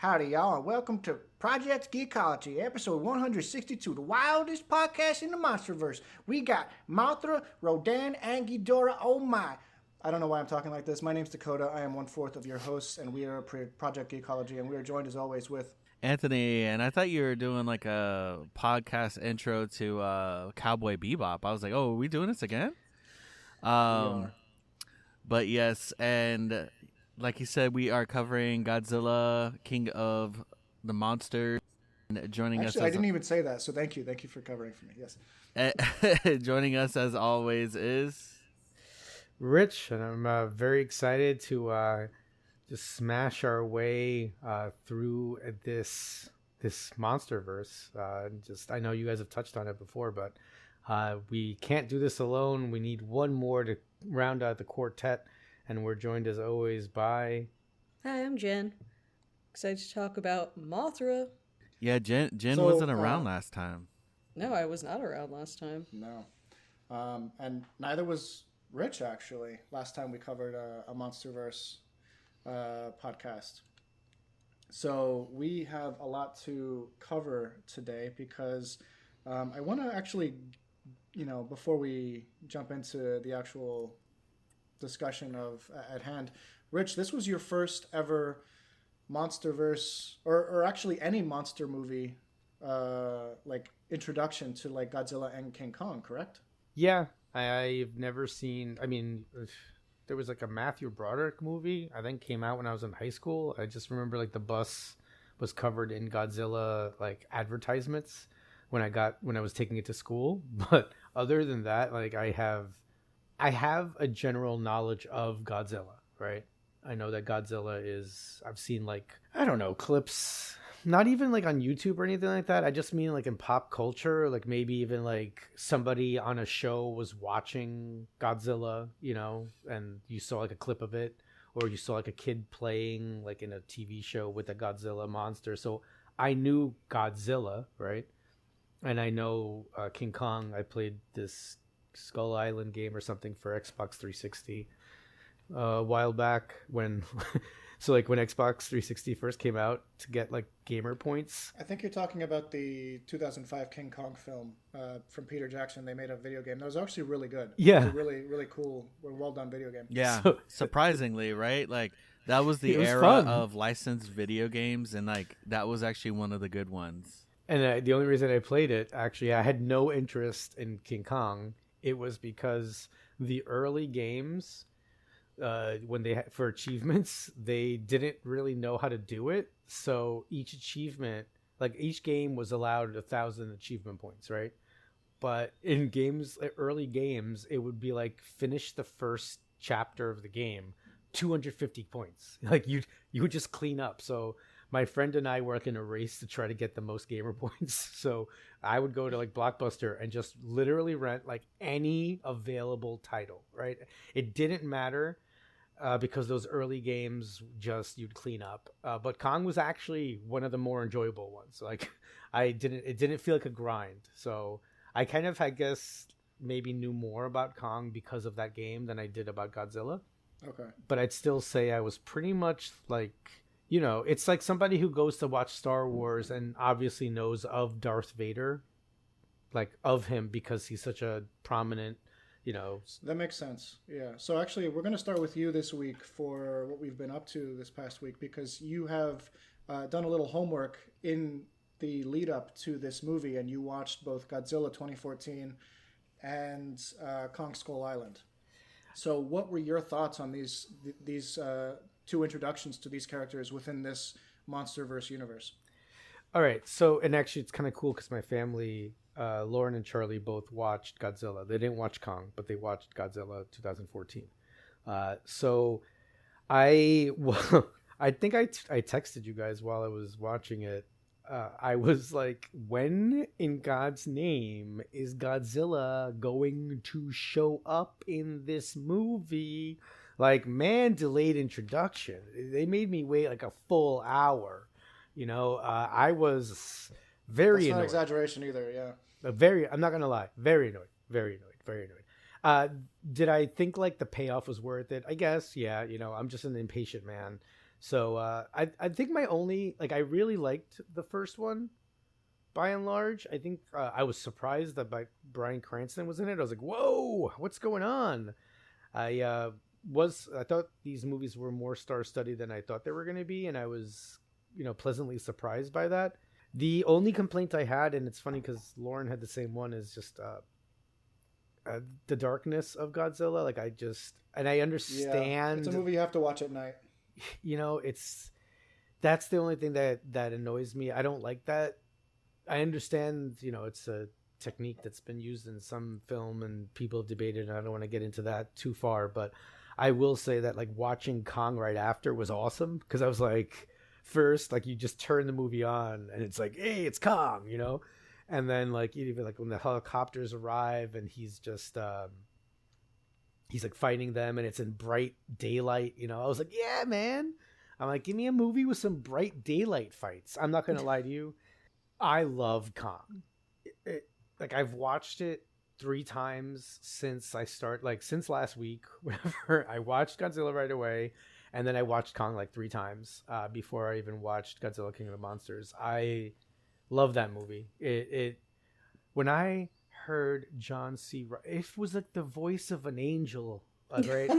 Howdy, y'all, and welcome to Project Geekology, episode 162, the wildest podcast in the MonsterVerse. We got Mothra, Rodan, and Ghidorah. Oh my! I don't know why I'm talking like this. My name's Dakota. I am 1/4 of your hosts, and we are Project Geekology, and we are joined as always with Anthony. And I thought you were doing like a podcast intro to Cowboy Bebop. I was like, oh, are we doing this again? But yes, and like you said, we are covering Godzilla, King of the Monsters. And joining us, I didn't even say that, so thank you for covering for me. Yes. Joining us as always is Rich, and I'm very excited to just smash our way through this MonsterVerse. I know you guys have touched on it before, but we can't do this alone. We need one more to round out the quartet. And we're joined as always by... Hi, I'm Jen. Excited to talk about Mothra. Yeah, Jen wasn't around last time. No, I was not around last time. No. And neither was Rich, actually, last time we covered a MonsterVerse podcast. So we have a lot to cover today because I want to actually, before we jump into the actual discussion of at hand, Rich, this was your first ever MonsterVerse or actually any monster movie like introduction to like Godzilla and King Kong, correct? Yeah, I've never seen, there was like a Matthew Broderick movie I think came out when I was in high school. I just remember like the bus was covered in Godzilla like advertisements when I was taking it to school, but other than that, like I have a general knowledge of Godzilla, right? I know that Godzilla I've seen like, I don't know, clips, not even like on YouTube or anything like that. I just mean like in pop culture, like maybe even like somebody on a show was watching Godzilla, and you saw like a clip of it, or you saw like a kid playing like in a TV show with a Godzilla monster. So I knew Godzilla, right? And I know King Kong. I played this Skull Island game or something for Xbox 360 a while back when so like when Xbox 360 first came out to get like gamer points. I think you're talking about the 2005 King Kong film from Peter Jackson. They made a video game that was actually really good. Yeah, really really cool, well done video game. Yeah, surprisingly, right? Like that was the era of licensed video games, and like that was actually one of the good ones. And the only reason I played it, actually, I had no interest in King Kong. It was because the early games, when they for achievements, they didn't really know how to do it. So each achievement, like each game was allowed 1,000 achievement points, right? But in games, early games, it would be like finish the first chapter of the game, 250 points. Like you would just clean up. So my friend and I were like in a race to try to get the most gamer points. So I would go to like Blockbuster and just literally rent like any available title, right? It didn't matter because those early games you'd clean up. But Kong was actually one of the more enjoyable ones. Like it didn't feel like a grind. So I kind of, I guess, maybe knew more about Kong because of that game than I did about Godzilla. Okay. But I'd still say I was pretty much like, it's like somebody who goes to watch Star Wars and obviously knows of Darth Vader, like of him because he's such a prominent, That makes sense. Yeah. So actually, we're going to start with you this week for what we've been up to this past week because you have done a little homework in the lead up to this movie and you watched both Godzilla 2014 and Kong Skull Island. So what were your thoughts on these two introductions to these characters within this MonsterVerse universe? All right. So, and actually it's kind of cool because my family, Lauren and Charlie, both watched Godzilla. They didn't watch Kong, but they watched Godzilla 2014. So I think I texted you guys while I was watching it. I was like, when in God's name is Godzilla going to show up in this movie? Like, man, delayed introduction. They made me wait like a full hour. I was very annoyed. That's not exaggeration either, yeah. I'm not going to lie. Very annoyed. Did I think like the payoff was worth it? I guess, yeah. I'm just an impatient man. So I think my only I really liked the first one by and large. I think I was surprised that Bryan Cranston was in it. I was like, whoa, what's going on? I thought these movies were more star-studded than I thought they were going to be, and I was pleasantly surprised by that. The only complaint I had, and it's funny because Lauren had the same one, is just the darkness of Godzilla. I understand. Yeah, it's a movie you have to watch at night. That's the only thing that annoys me. I don't like that. I understand, it's a technique that's been used in some film and people have debated, and I don't want to get into that too far, but I will say that watching Kong right after was awesome, because I was first you just turn the movie on and it's hey, it's Kong, and then even when the helicopters arrive and he's just he's fighting them and it's in bright daylight, I was yeah, man. I'm give me a movie with some bright daylight fights. I'm not gonna lie to you, I love Kong. I've watched it 3 times since since last week. Whenever I watched Godzilla right away, and then I watched Kong 3 times before I even watched Godzilla King of the Monsters. I love that movie. It when I heard John C. It was the voice of an angel, right?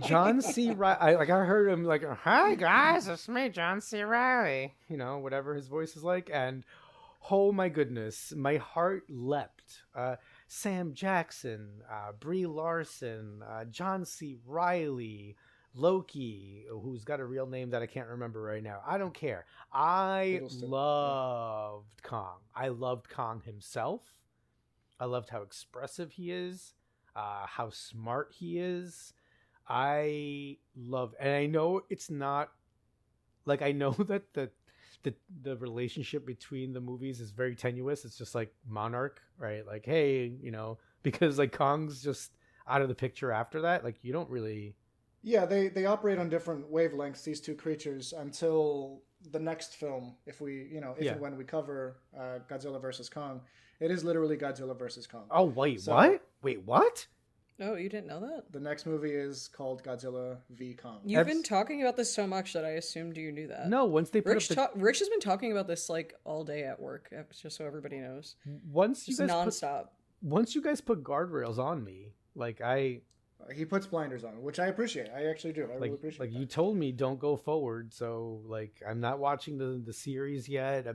John C. Riley. I heard him "Hi guys, it's me, John C. Riley." Whatever his voice is and oh my goodness, my heart leapt. Sam Jackson, Brie Larson, John C. Riley, Loki, who's got a real name that I can't remember right now. I don't care. I loved Kong. I loved Kong himself. I loved how expressive he is, how smart he is. I love, and I know it's not I know that the relationship between the movies is very tenuous. It's just Monarch, right? Hey, because Kong's just out of the picture after that. You don't really. Yeah, they operate on different wavelengths, these two creatures, until the next film. If and when we cover Godzilla versus Kong, it is literally Godzilla versus Kong. Oh wait, what? Wait, what? Oh, you didn't know that? The next movie is called Godzilla v Kong. You've been talking about this so much that I assumed you knew that. No, once they put Rich has been talking about this all day at work, just so everybody knows. Once you just guys nonstop. Once you guys put guardrails on me, he puts blinders on, which I appreciate. I actually do. I really appreciate. You told me don't go forward, so I'm not watching the series yet.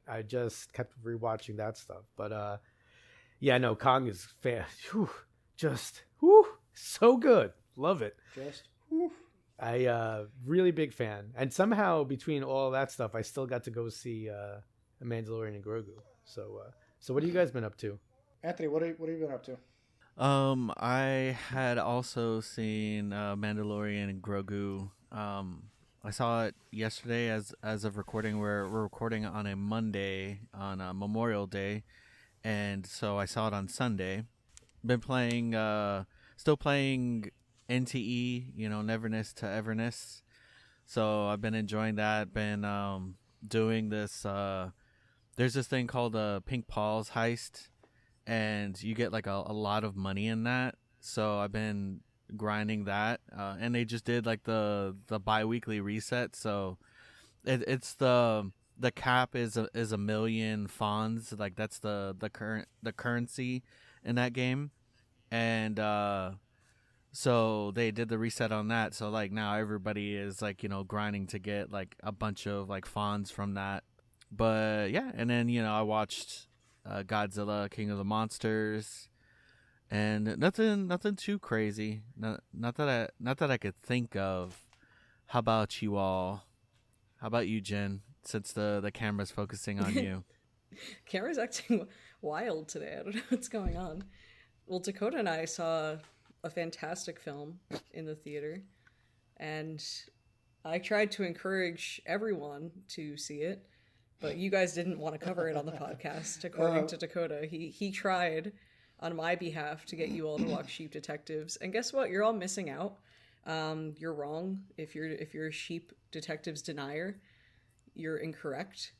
I just kept rewatching that stuff. But yeah, no, Kong is so good. Love it. I really big fan. And somehow between all that stuff, I still got to go see a Mandalorian and Grogu. So what have you guys been up to? Anthony, what have you been up to? I had also seen Mandalorian and Grogu. I saw it yesterday as of recording. We're recording on a Monday on Memorial Day, and so I saw it on Sunday. Been playing, still playing NTE, Neverness to Everness. So I've been enjoying that. Been doing this. There's this thing called Pink Paul's Heist, and you get a lot of money in that. So I've been grinding that, and they just did the bi-weekly reset. So it's the cap is a million fawns. That's the currency in that game, and so they did the reset on that. So now everybody is grinding to get a bunch of fawns from that. But yeah, and then I watched Godzilla King of the Monsters, and nothing too crazy. Not that I could think of. How about you all? How about you, Jen? Since the camera's focusing on you. Camera's acting wild today. I don't know what's going on. Well, Dakota and I saw a fantastic film in the theater, and I tried to encourage everyone to see it, but you guys didn't want to cover it on the podcast. According to Dakota, he tried on my behalf to get you all to watch Sheep Detectives, and guess what? You're all missing out. You're wrong. If you're a Sheep Detectives denier, you're incorrect.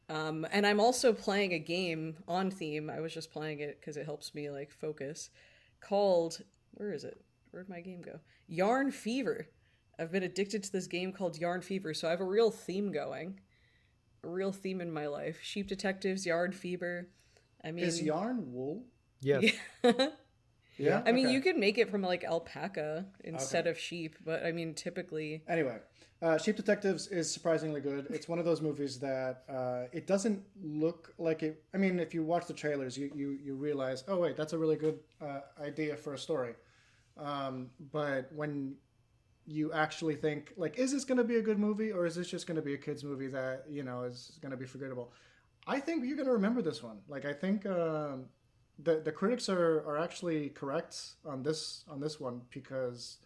And I'm also playing a game on theme. I was just playing it because it helps me focus. Called, where is it? Where'd my game go? Yarn Fever. I've been addicted to this game called Yarn Fever, so I have a real theme going. A real theme in my life. Sheep detectives, Yarn Fever. I mean, Is yarn wool? Yes. Yeah. I mean, Okay. you could make it from like alpaca instead of sheep, but I mean, typically. Anyway, Sheep Detectives is surprisingly good. It's one of those movies that it doesn't look like it. I mean, if you watch the trailers, you realize, oh wait, that's a really good idea for a story. But when you actually think, like, is this going to be a good movie, or is this just going to be a kids movie that is going to be forgettable? I think you're going to remember this one. Like, I think the critics are actually correct on this one, because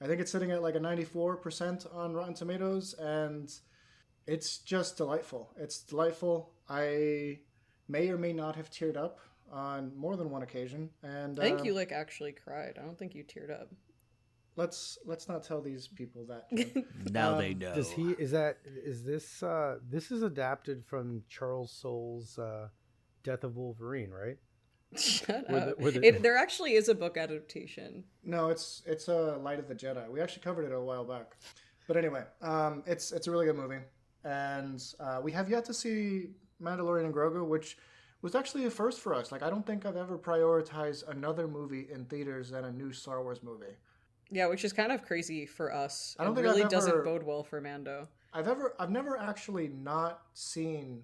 I think it's sitting at like a 94% on Rotten Tomatoes, and it's just delightful. It's delightful. I may or may not have teared up on more than one occasion, and I think you like actually cried. I don't think you teared up. let's not tell these people that. Jim. Now they know. This is adapted from Charles Soule's Death of Wolverine, right? Shut Were up. the- were the- There actually is a book adaptation. No, it's a Light of the Jedi. We actually covered it a while back, but anyway, it's a really good movie, and we have yet to see Mandalorian and Grogu, which was actually a first for us. Like, I don't think I've ever prioritized another movie in theaters than a new Star Wars movie. Yeah, which is kind of crazy for us. I don't It think really I've doesn't ever- bode well for Mando. I've never actually not seen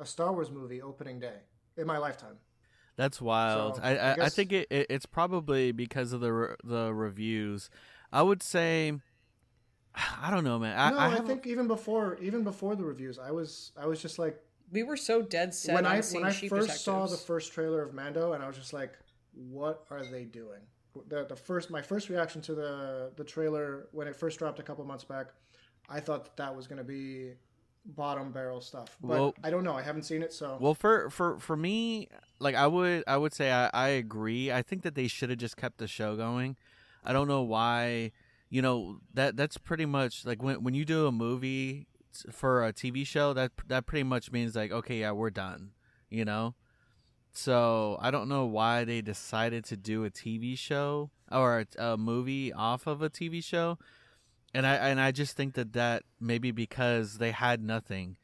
a Star Wars movie opening day in my lifetime. That's wild. So, I I guess- think it's probably because of the reviews. I would say, I don't know, man. I think even before the reviews, I was just like, We were so dead set when on I seeing Sheep first saw the Detectives. first trailer of Mando, and I was just like, what are they doing? My first reaction to the trailer when it first dropped a couple months back, I thought that was going to be bottom barrel stuff, but Well- I don't know. I haven't seen it, so Well, for me, like I would say I agree. I think that they should have just kept the show going. I don't know why. That's pretty much like when you do a movie for a TV show, that pretty much means like, okay, yeah, we're done. So I don't know why they decided to do a TV show or a movie off of a TV show. And I just think that maybe because they had nothing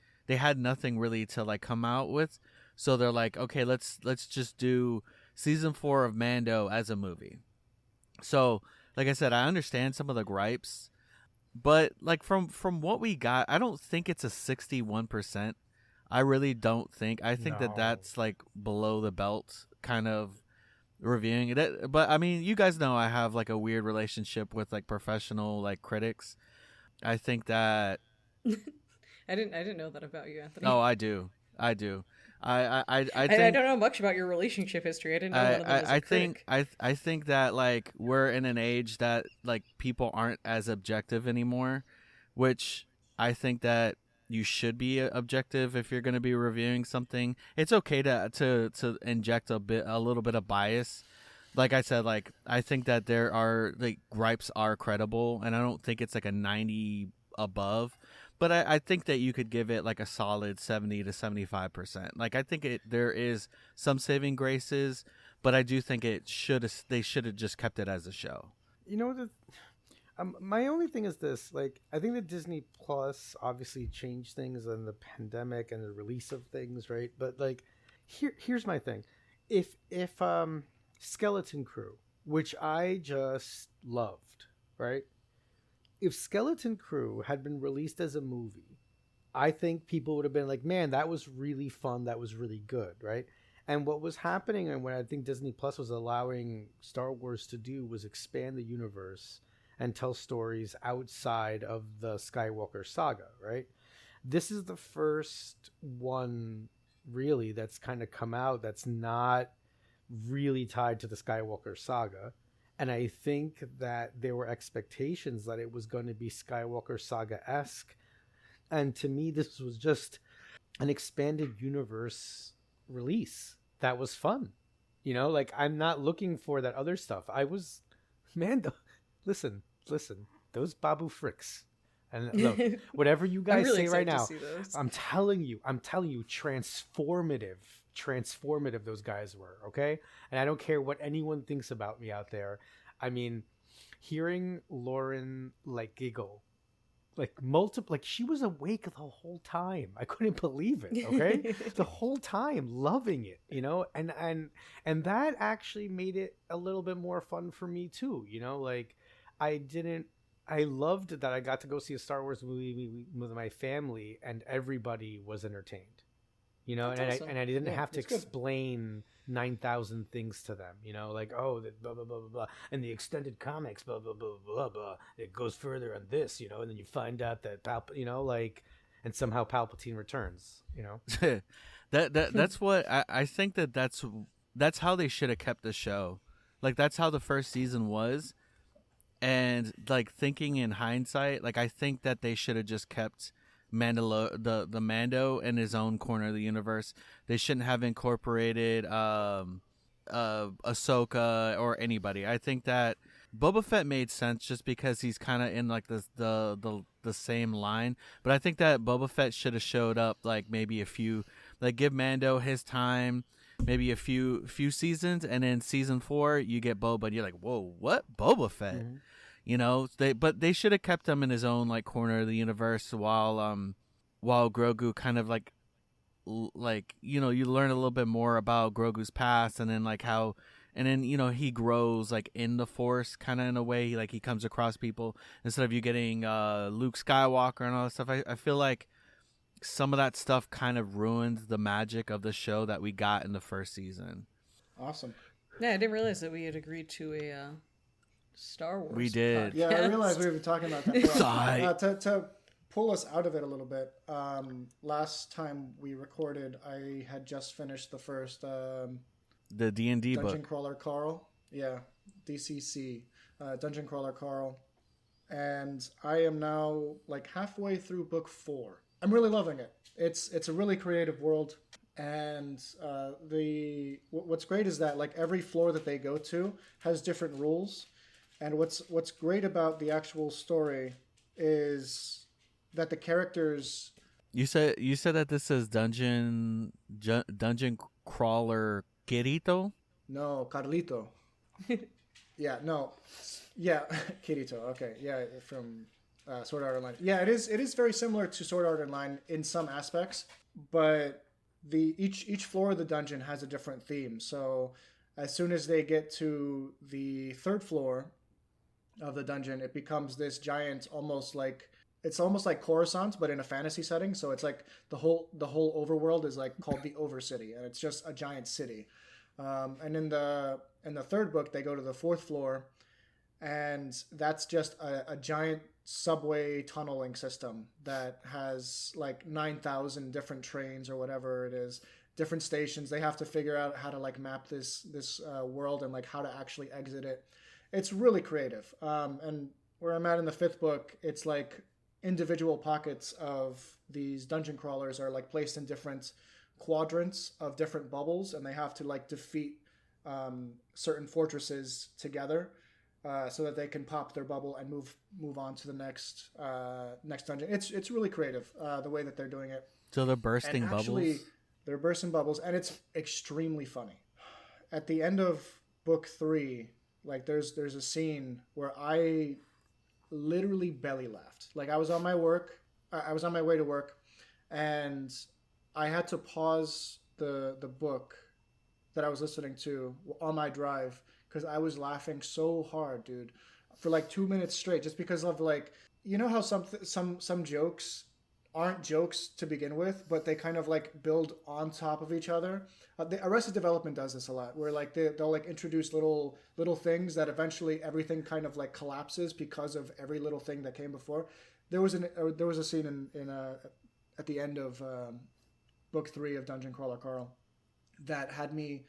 really to like come out with, so they're like, okay, let's just do season 4 of Mando as a movie. So like I said, I understand some of the gripes, but like from what we got, I don't think it's a 61%. I really don't think. I think No. that's like below the belt kind of reviewing it. But I mean, you guys know I have like a weird relationship with like professional like critics. I think that I didn't know that about you, Anthony. I do. I I think don't know much about your relationship history. I didn't know one of them was a critic. I think that like we're in an age that like people aren't as objective anymore, which I think that you should be objective if you're going to be reviewing something. It's okay to inject a little bit of bias. Like I said, like I think that there are like gripes are credible, and I don't think it's like a 90 above. But I think that you could give it like a solid 70 to 75%. Like I think there is some saving graces, but I do think they should have just kept it as a show. My only thing is this: like, I think that Disney Plus obviously changed things in the pandemic and the release of things, right? But like, here's my thing: if Skeleton Crew, which I just loved, right? If Skeleton Crew had been released as a movie, I think people would have been like, man, that was really fun. That was really good, right? And what was happening, and what I think Disney Plus was allowing Star Wars to do, was expand the universe and tell stories outside of the Skywalker saga, right? This is the first one, really, that's kind of come out that's not really tied to the Skywalker saga. And I think that there were expectations that it was going to be Skywalker saga-esque. And to me, this was just an expanded universe release that was fun. Like, I'm not looking for that other stuff. Listen, those Babu Fricks. And look, whatever you guys really say right excited now, to see those. I'm telling you, transformative those guys were, okay? And I don't care what anyone thinks about me out there. I mean, hearing Lauren like giggle, like multiple, like she was awake the whole time. I couldn't believe it. Okay, the whole time, loving it, and that actually made it a little bit more fun for me too. Like I loved that I got to go see a Star Wars movie with my family, and everybody was entertained. That's awesome. I didn't have to that's good. explain 9,000 things to them. Like, oh, the blah blah blah blah blah, and the extended comics, blah blah blah blah blah. It goes further on this, and then you find out that and somehow Palpatine returns. That's what I think that's how they should have kept the show. Like that's how the first season was. And like thinking in hindsight, like I think that they should have just kept the Mando in his own corner of the universe. They shouldn't have incorporated Ahsoka or anybody. I think that Boba Fett made sense just because he's kind of in like the same line. But I think that Boba Fett should have showed up like maybe give Mando his time, maybe a few seasons, and then season 4 you get Boba, and you're like, whoa, what? Boba Fett? Mm-hmm. They should have kept him in his own like corner of the universe while Grogu kind of like you learn a little bit more about Grogu's past, and then like how, and then he grows like in the Force kind of in a way, like he comes across people instead of you getting Luke Skywalker and all that stuff. I feel like some of that stuff kind of ruined the magic of the show that we got in the first season. Awesome. Yeah, I didn't realize that we had agreed to a Star Wars. We did. Podcast. Yeah, I realized we were talking about that. To pull us out of it a little bit, last time we recorded, I had just finished the first the D&D book. Dungeon Crawler Carl. Yeah, DCC. Dungeon Crawler Carl. And I am now like halfway through book 4. I'm really loving it. It's a really creative world. And what's great is that like every floor that they go to has different rules. And what's great about the actual story is that the characters. You said that this is Dungeon Crawler Kirito? No, Carlito. Yeah, no, yeah, Kirito. Okay, yeah, from Sword Art Online. Yeah, it is very similar to Sword Art Online in some aspects, but each floor of the dungeon has a different theme. So as soon as they get to the 3rd floor of the dungeon, it becomes this giant, almost like Coruscant, but in a fantasy setting. So it's like the whole overworld is like called the Overcity, and it's just a giant city. And in the 3rd book, they go to the 4th floor, and that's just a giant subway tunneling system that has like 9,000 different trains or whatever it is, different stations. They have to figure out how to like map this world and like how to actually exit it. It's really creative. And where I'm at in the 5th book, it's like individual pockets of these dungeon crawlers are like placed in different quadrants of different bubbles, and they have to like defeat certain fortresses together so that they can pop their bubble and move on to the next dungeon. It's really creative the way that they're doing it. So they're bursting bubbles. They're bursting bubbles, and it's extremely funny. At the end of book 3, like there's a scene where I literally belly laughed. Like I was on my way to work, and I had to pause the book that I was listening to on my drive because I was laughing so hard, dude, for like 2 minutes straight, just because of like, how some jokes aren't jokes to begin with, but they kind of like build on top of each other. The Arrested Development does this a lot, where like they'll like introduce little things that eventually everything kind of like collapses because of every little thing that came before. There was a scene at the end of book 3 of Dungeon Crawler Carl that had me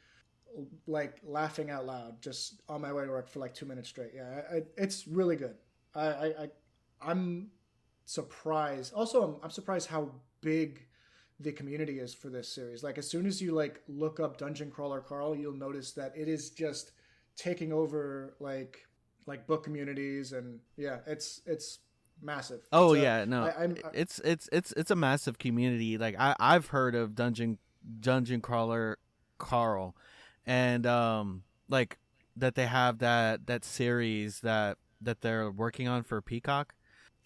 like laughing out loud just on my way to work for like 2 minutes straight. Yeah, it's really good. I'm surprised. Also, I'm surprised how big the community is for this series. Like as soon as you like look up Dungeon Crawler Carl, you'll notice that it is just taking over like book communities, and yeah, it's massive. Oh yeah, no, it's a massive community. Like I've heard of Dungeon Crawler Carl, and like that they have that series that that they're working on for Peacock.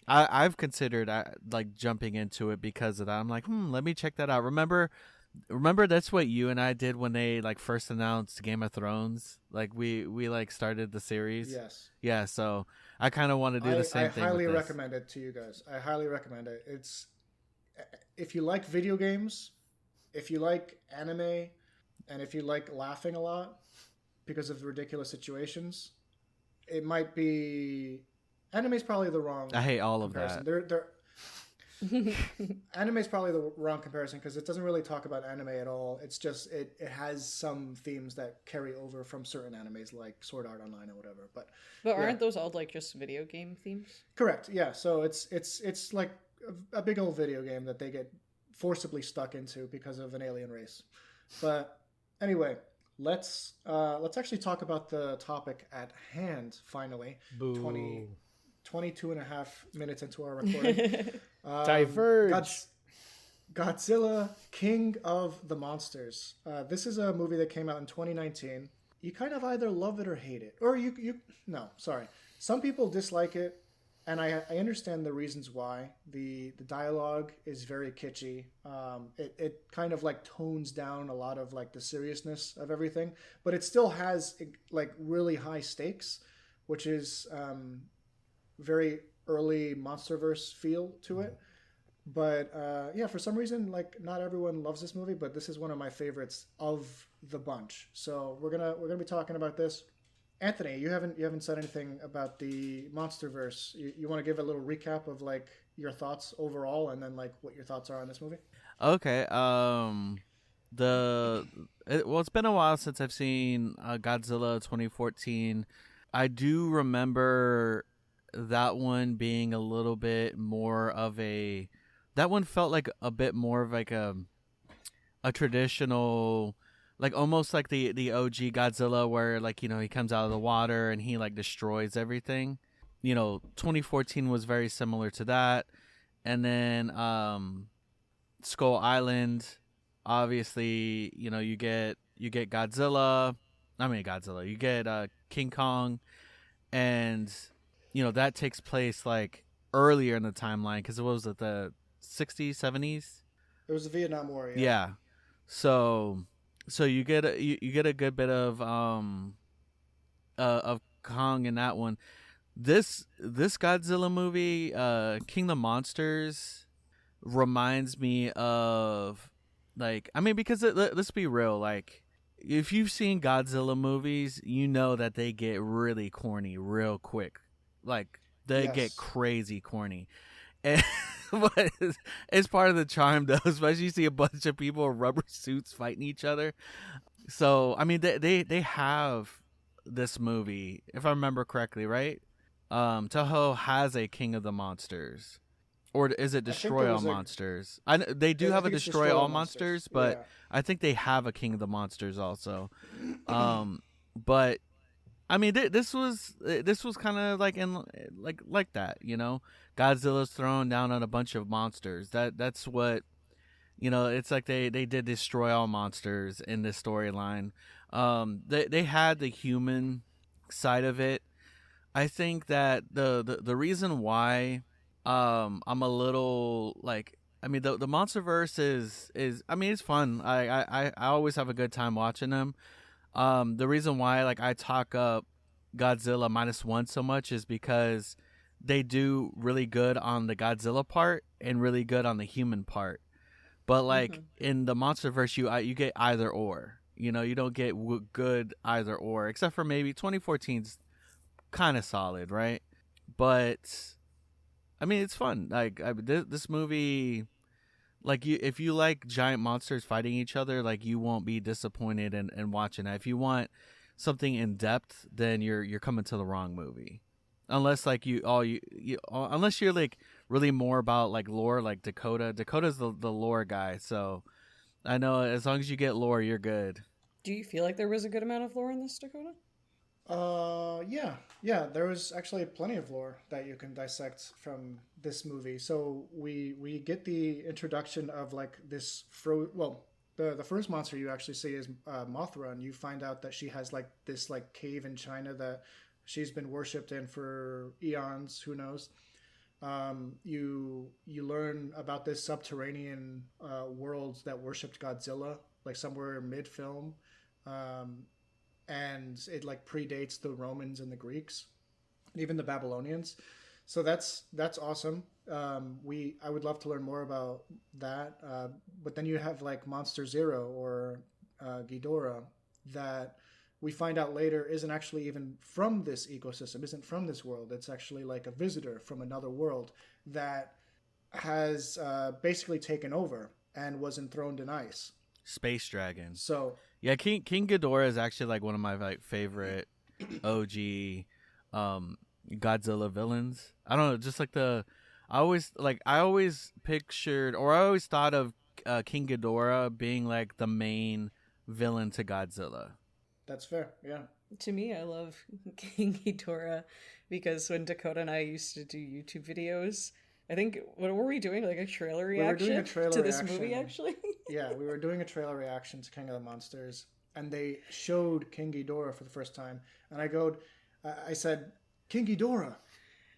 I've considered like jumping into it because of that. I'm like, let me check that out. Remember that's what you and I did when they like first announced Game of Thrones. Like we like started the series. Yes. Yeah. So I kind of want to do the same thing. I highly with this. recommend it to you guys. I highly recommend it. It's if you like video games, if you like anime, and if you like laughing a lot because of ridiculous situations, it might be. Anime is probably the wrong. I hate all of comparison. that. Anime is probably the wrong comparison because it doesn't really talk about anime at all. It's just it has some themes that carry over from certain animes like Sword Art Online or whatever. But aren't those all like just video game themes? Correct. Yeah. So it's like a big old video game that they get forcibly stuck into because of an alien race. But anyway, let's actually talk about the topic at hand. Finally, Boo. 22 and a half minutes into our recording. Diverge. Godzilla, King of the Monsters. This is a movie that came out in 2019. You kind of either love it or hate it. Or no, sorry. Some people dislike it, and I understand the reasons why. The dialogue is very kitschy. It kind of like tones down a lot of like the seriousness of everything, but it still has like really high stakes, which is very early MonsterVerse feel to it. But yeah, for some reason, like not everyone loves this movie, but this is one of my favorites of the bunch. So we're gonna be talking about this. Anthony, you haven't said anything about the MonsterVerse. You want to give a little recap of like your thoughts overall, and then like what your thoughts are on this movie? Okay. It's been a while since I've seen Godzilla 2014. I do remember that one being a little bit more of a. That one felt like a bit more of like a traditional, like almost like the OG Godzilla, where like he comes out of the water and he like destroys everything. 2014 was very similar to that, and then Skull Island. Obviously, you get Godzilla. You get King Kong, and that takes place like earlier in the timeline because it was at the 60s, 70s. It was the Vietnam War. Yeah. So you get a good bit of Kong in that one. This Godzilla movie, King of the Monsters, reminds me of because let's be real, like if you've seen Godzilla movies, you know that they get really corny real quick. Like they get crazy corny. And but it's part of the charm though, especially you see a bunch of people in rubber suits fighting each other. So they have this movie, if I remember correctly, right? Toho has a King of the Monsters, or is it Destroy All Monsters? They do have a Destroy All Monsters, but I think they have a King of the Monsters also. But this was kind of like in like that, Godzilla's thrown down on a bunch of monsters. That's what, it's like they did Destroy All Monsters in this storyline. They had the human side of it. I think that the reason why I'm a little like, the MonsterVerse is it's fun. I always have a good time watching them. The reason why I talk up Godzilla -1 so much is because they do really good on the Godzilla part and really good on the human part. But in the MonsterVerse, you get either or. You don't get good either or, except for maybe 2014's kind of solid, right? But it's fun. This movie, if you like giant monsters fighting each other, you won't be disappointed in watching it. If you want something in depth, then you're coming to the wrong movie. Unless unless you're really more about lore, like Dakota. Dakota's the lore guy, so I know as long as you get lore, you're good. Do you feel like there was a good amount of lore in this, Dakota? Yeah. There was actually plenty of lore that you can dissect from this movie. So we get the introduction of this the first monster you actually see is Mothra, and you find out that she has this cave in China that she's been worshipped in for eons. Who knows? You learn about this subterranean world that worshipped Godzilla, like somewhere mid film, and it like predates the Romans and the Greeks, and even the Babylonians. So that's awesome. I would love to learn more about that. But then you have like Monster Zero or Ghidorah that we find out later isn't actually even from this ecosystem, isn't from this world. It's actually like a visitor from another world that has basically taken over and was enthroned in ice. Space dragon. So yeah, King Ghidorah is actually like one of my like favorite OG Godzilla villains. I don't know, just like I always pictured, or I always thought of King Ghidorah being like the main villain to Godzilla. that's fair, yeah. To me, I love King Ghidorah because when Dakota and I used to do YouTube videos, I think, what were we doing? Like a trailer reaction to this movie, actually? Yeah, we were doing a trailer reaction to King of the Monsters, and they showed King Ghidorah for the first time. And I said, King Ghidorah,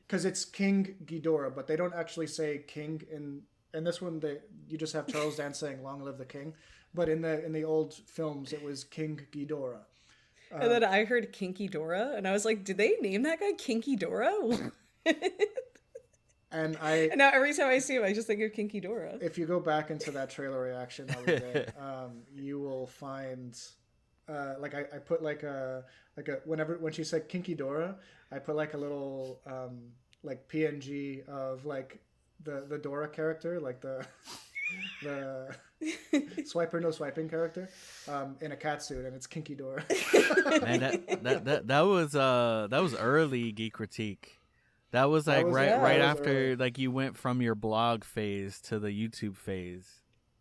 because it's King Ghidorah, but they don't actually say king in this one. You just have Charles Dance saying "Long live the king," but in the old films it was King Ghidorah. And then I heard Kinky Dora, and I was like, did they name that guy Kinky Dora? And now every time I see him, I just think of Kinky Dora. If you go back into that trailer reaction the other day, you will find like I put like a when she said Kinky Dora, I put like a little like PNG of like the Dora character, like the swiper no swiping character in a cat suit, and it's Kinky Dora. Man, that was early Geek Critique. That was like right after early. Like you went from your blog phase to the YouTube phase.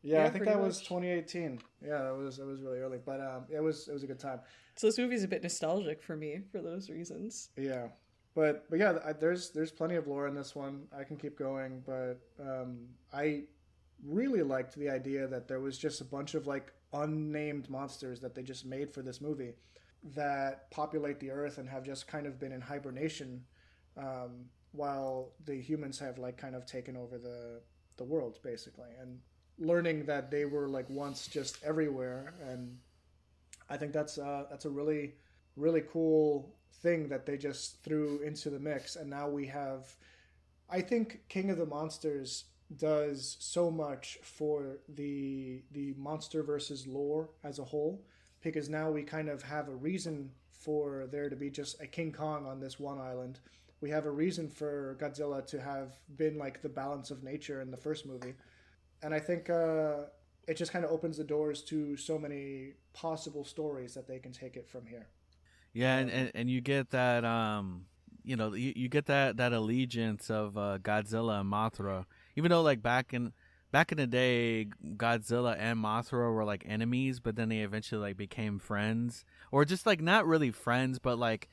Yeah, I think that was 2018. Yeah, it was really early, but it was a good time. So this movie's a bit nostalgic for me for those reasons. Yeah, but yeah, there's plenty of lore in this one. I can keep going, but I really liked the idea that there was just a bunch of like unnamed monsters that they just made for this movie that populate the earth and have just kind of been in hibernation while the humans have like kind of taken over the world basically, and learning that they were like once just everywhere. And I think that's a really, really cool thing that they just threw into the mix. And now we have, I think King of the Monsters does so much for the MonsterVerse lore as a whole, because now we kind of have a reason for there to be just a King Kong on this one island. We have a reason for Godzilla to have been like the balance of nature in the first movie. And I think it just kind of opens the doors to so many possible stories that they can take it from here. Yeah, and you get that you get that allegiance of Godzilla and Mothra. Even though like back in the day, Godzilla and Mothra were like enemies, but then they eventually like became friends, or just like not really friends, but like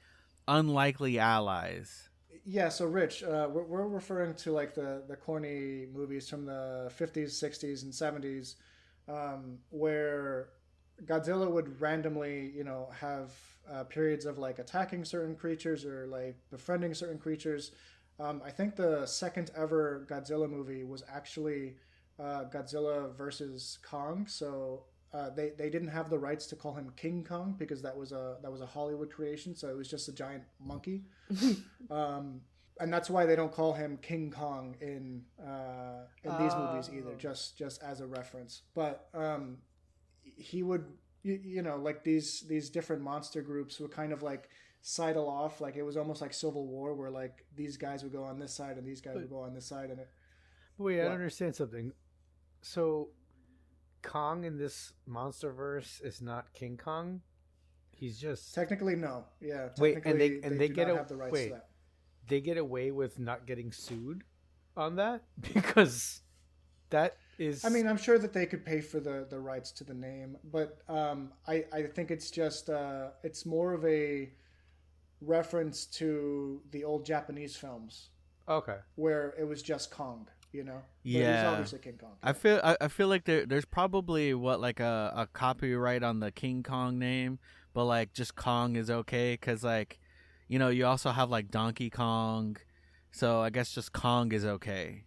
unlikely allies. Yeah, so Rich, we're referring to like the corny movies from the 50s, 60s, and 70s, where Godzilla would randomly, have periods of like attacking certain creatures or like befriending certain creatures. I think the second ever Godzilla movie was actually Godzilla versus Kong. So they didn't have the rights to call him King Kong because that was a Hollywood creation. So it was just a giant monkey. And that's why they don't call him King Kong in these movies either, just as a reference. But he would, like these different monster groups would kind of like sidle off. Like it was almost like Civil War, where like these guys would go on this side and these guys would go on this side. And wait, I don't understand something. So Kong in this MonsterVerse is not King Kong. He's just technically no. Yeah. Wait, and they get have the rights to that. They get away with not getting sued on that because that is. I mean, I'm sure that they could pay for the rights to the name, but I think it's just it's more of a reference to the old Japanese films. Okay. Where it was just Kong, But yeah. It was obviously King Kong. I feel like there's probably like a copyright on the King Kong name, but like just Kong is okay because like you also have like Donkey Kong. So I guess just Kong is okay.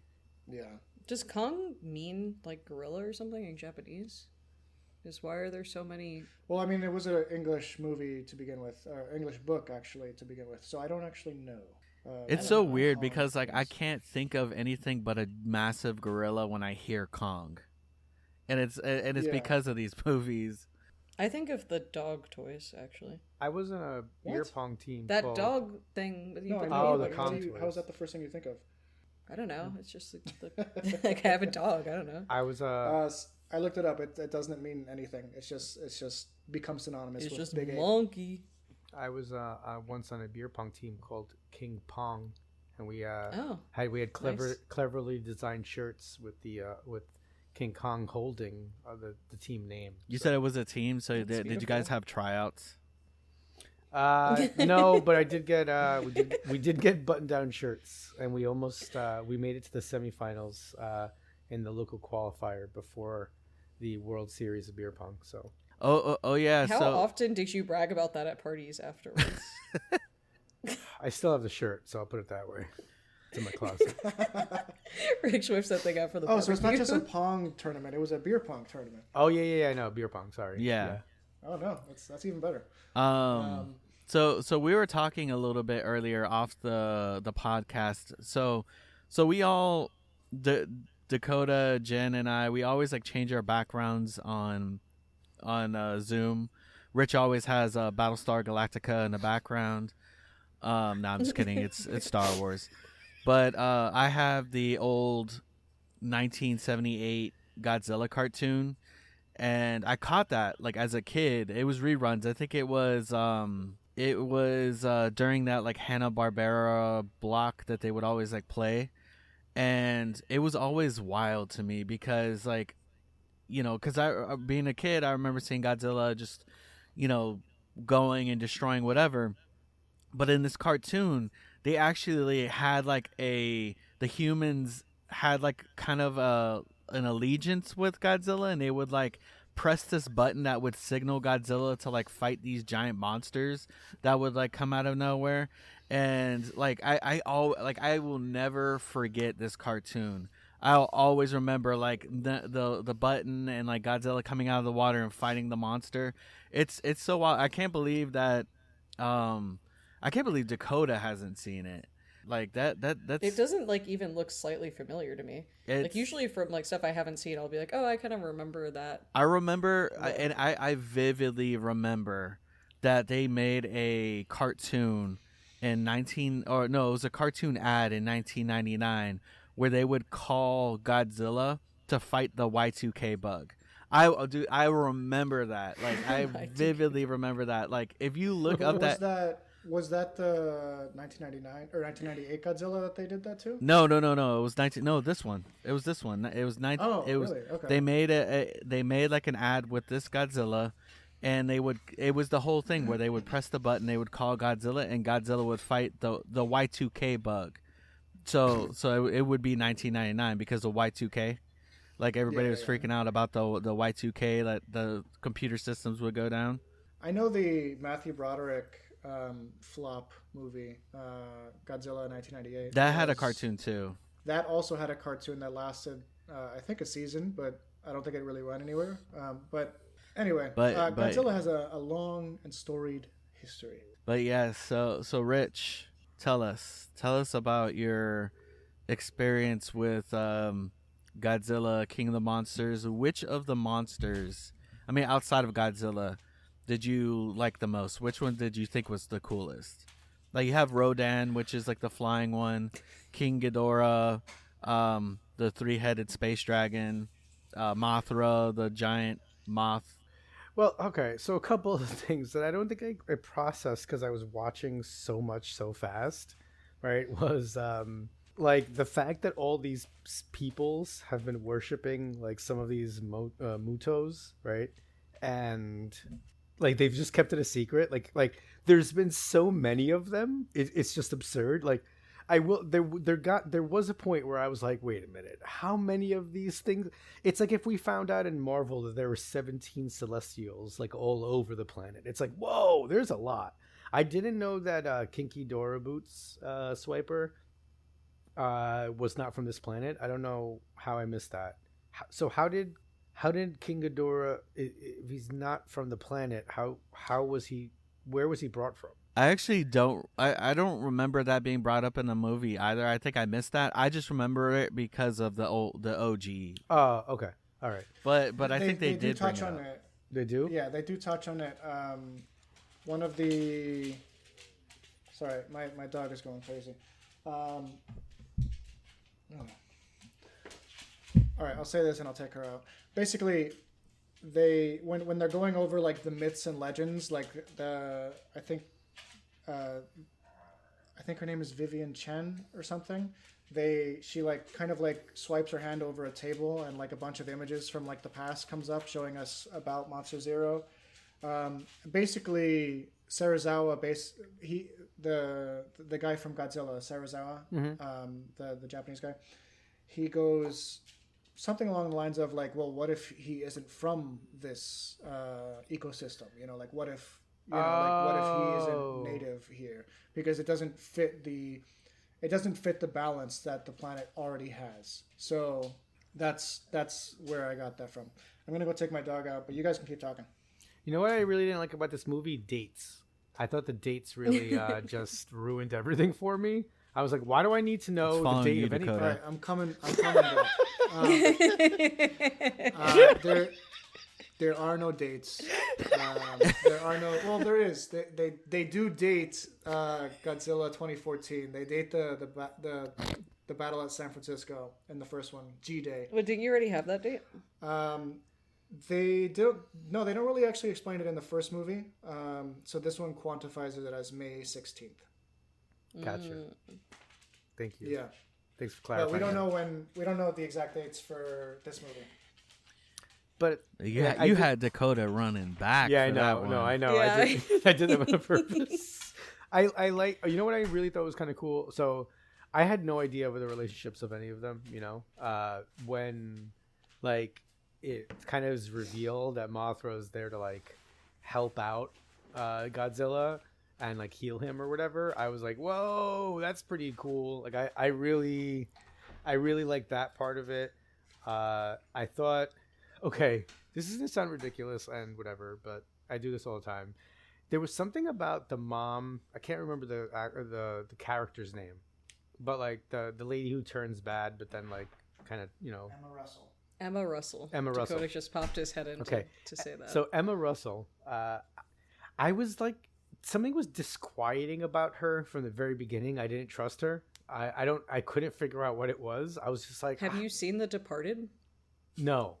Yeah. Does Kong mean like gorilla or something in Japanese? Is why are there so many? Well, I mean, it was an English movie to begin with, or English book actually to begin with. So I don't actually know. It's I so don't know weird how because like I it is. can't think of anything but a massive gorilla when I hear Kong, and it's Yeah. because of these movies. I think of the dog toys actually. I was in a beer What? pong team. That called- dog thing. That you No, put I Oh, know, the but Kong how is toys. that the first thing you think of? I don't know. It's just like I have a dog. I don't know. I was I looked it up. It doesn't mean anything. It's just becomes synonymous It's with just big ape. monkey. I was once on a beer pong team called King Pong, and we Oh, had nice. cleverly designed shirts with the with King Kong holding the team name. You said it was a team, so That's did you beautiful. guys have tryouts? No, but I did get we did get button down shirts, and we almost we made it to the semifinals in the local qualifier before the World Series of beer pong. So Oh yeah. How so often did you brag about that at parties afterwards? I still have the shirt, so I'll put it that way. It's in my closet. Rick whips that thing out for the Oh, so it's not barbecue. just a pong tournament. It was a beer pong tournament. Oh yeah, I know beer pong. Sorry. Yeah. Oh no, that's even better. So we were talking a little bit earlier off the podcast. So we all Dakota, Jen, and I, we always like change our backgrounds on Zoom. Rich always has Battlestar Galactica in the background. No, I'm just kidding. It's Star Wars. But I have the old 1978 Godzilla cartoon, and I caught that like as a kid. It was reruns. I think it was during that like Hanna-Barbera block that they would always like play, and it was always wild to me because like, because I being a kid, I remember seeing Godzilla just going and destroying whatever. But in this cartoon, they actually had like the humans had like kind of an allegiance with Godzilla, and they would like press this button that would signal Godzilla to like fight these giant monsters that would like come out of nowhere. And like I will never forget this cartoon. I'll always remember like the button and like Godzilla coming out of the water and fighting the monster. It's so wild. I can't believe that Dakota hasn't seen it. Like that's It doesn't like even look slightly familiar to me. Like It's- usually from like stuff I haven't seen, I'll be like, oh, I kind of remember that. I remember, I vividly remember that they made a cartoon in it was a cartoon ad in 1999 where they would call Godzilla to fight the Y2K bug. I remember that. Like I vividly remember that. Like if you look up Was that the 1999 or 1998 Godzilla that they did that to? No. It was 19. No, this one. It was this one. It was 19. Oh, it was, really? Okay. They made like an ad with this Godzilla, and it was the whole thing where they would press the button, they would call Godzilla, and Godzilla would fight the Y2K bug. So it would be 1999 because of Y2K. Like everybody was freaking out about the Y2K, that the computer systems would go down. I know the Matthew Broderick flop movie, Godzilla 1998. That had a cartoon too. That also had a cartoon that lasted, I think, a season, but I don't think it really went anywhere. But anyway, But Godzilla has a long and storied history. But yeah, so Rich, tell us about your experience with Godzilla, King of the Monsters. Which of the monsters, I mean, outside of Godzilla, did you like the most? Which one did you think was the coolest? Like you have Rodan, which is like the flying one, King Ghidorah, the three-headed space dragon, Mothra, the giant moth. Well, okay, so a couple of things that I don't think I processed because I was watching so much so fast, right, was like the fact that all these peoples have been worshiping like some of these mutos, right, and like they've just kept it a secret. Like there's been so many of them, it's just absurd. Like there was a point where I was like, wait a minute, how many of these things? It's like if we found out in Marvel that there were 17 Celestials like all over the planet. It's like, whoa, there's a lot. I didn't know that King Ghidorah Boots Swiper was not from this planet. I don't know how I missed that. So how did King Ghidorah, if he's not from the planet, how was he? Where was he brought from? I actually don't. I don't remember that being brought up in the movie either. I think I missed that. I just remember it because of the OG. Oh, okay, all right. But I think they did touch bring on it up. it. They do? Yeah, they do touch on it. One of the... Sorry, my dog is going crazy. Oh. All right, I'll say this and I'll take her out. Basically, when they're going over like the myths and legends, like I think her name is Vivian Chen or something. She like kind of like swipes her hand over a table and like a bunch of images from like the past comes up showing us about Monster Zero. Basically, Serizawa, the guy from Godzilla, Serizawa, the Japanese guy, he goes something along the lines of like, well, what if he isn't from this ecosystem? You know, like what if what if he isn't native here because it doesn't fit the balance that the planet already has. So that's where I got that from. I'm gonna go take my dog out, but you guys can keep talking. You know what I really didn't like about this movie? Dates. I thought the dates really just ruined everything for me. I was like, why do I need to know the date of anything? Right, I'm coming back. There are no dates. There are no. Well, there is. They do date Godzilla 2014. They date the battle at San Francisco in the first one, G-Day. Well, didn't you already have that date? They do. No, they don't really actually explain it in the first movie. So this one quantifies it as May 16th. Gotcha. Thank you. Yeah. Thanks for clarifying. But we don't know the exact dates for this movie. But you had Dakota running back. Yeah, for I know. that one. No, I know. Yeah. I did that on purpose. I like. You know what I really thought was kind of cool. So I had no idea of the relationships of any of them. You know, when like it kind of is revealed that Mothra is there to like help out Godzilla and like heal him or whatever. I was like, whoa, that's pretty cool. Like I really like that part of it. I thought, okay, this is gonna sound ridiculous and whatever, but I do this all the time. There was something about the mom. I can't remember the character's name, but like the lady who turns bad, but then like kind of Emma Russell. Dakota just popped his head in to say that. So Emma Russell, I was like, something was disquieting about her from the very beginning. I didn't trust her. I couldn't figure out what it was. I was just like, have you seen The Departed? No.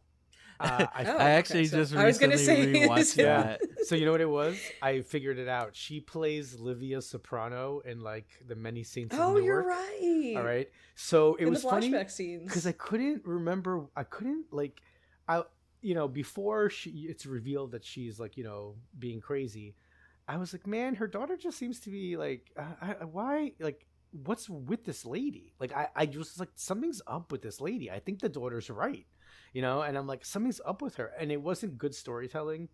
I actually just recently rewatched that. So you know what it was? I figured it out. She plays Livia Soprano in like The Many Saints of Newark. Oh, you're right. All right. So it was funny scenes because I couldn't remember. Before it's revealed that she's like being crazy. I was like, man, her daughter just seems to be like, why? Like, what's with this lady? Like, I just like something's up with this lady. I think the daughter's right. And I'm like, something's up with her. And it wasn't good storytelling.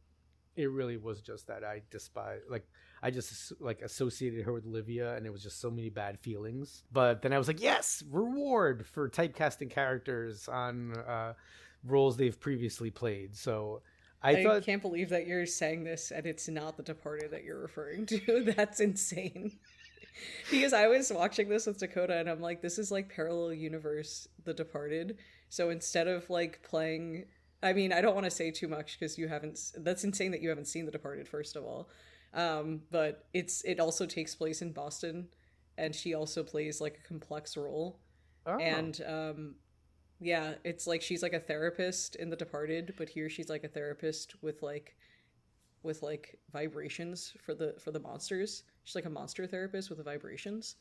It really was just that I despise, like, I just like associated her with Livia, and it was just so many bad feelings. But then I was like, yes, reward for typecasting characters on roles they've previously played. So I can't believe that you're saying this and it's not The Departed that you're referring to. That's insane. Because I was watching this with Dakota and I'm like, this is like parallel universe The Departed. So instead of like playing, I mean, I don't want to say too much because that's insane that you haven't seen The Departed, first of all. But it also takes place in Boston, and she also plays like a complex role. Oh. And yeah, it's like she's like a therapist in The Departed, but here she's like a therapist with vibrations for the monsters. She's like a monster therapist with the vibrations.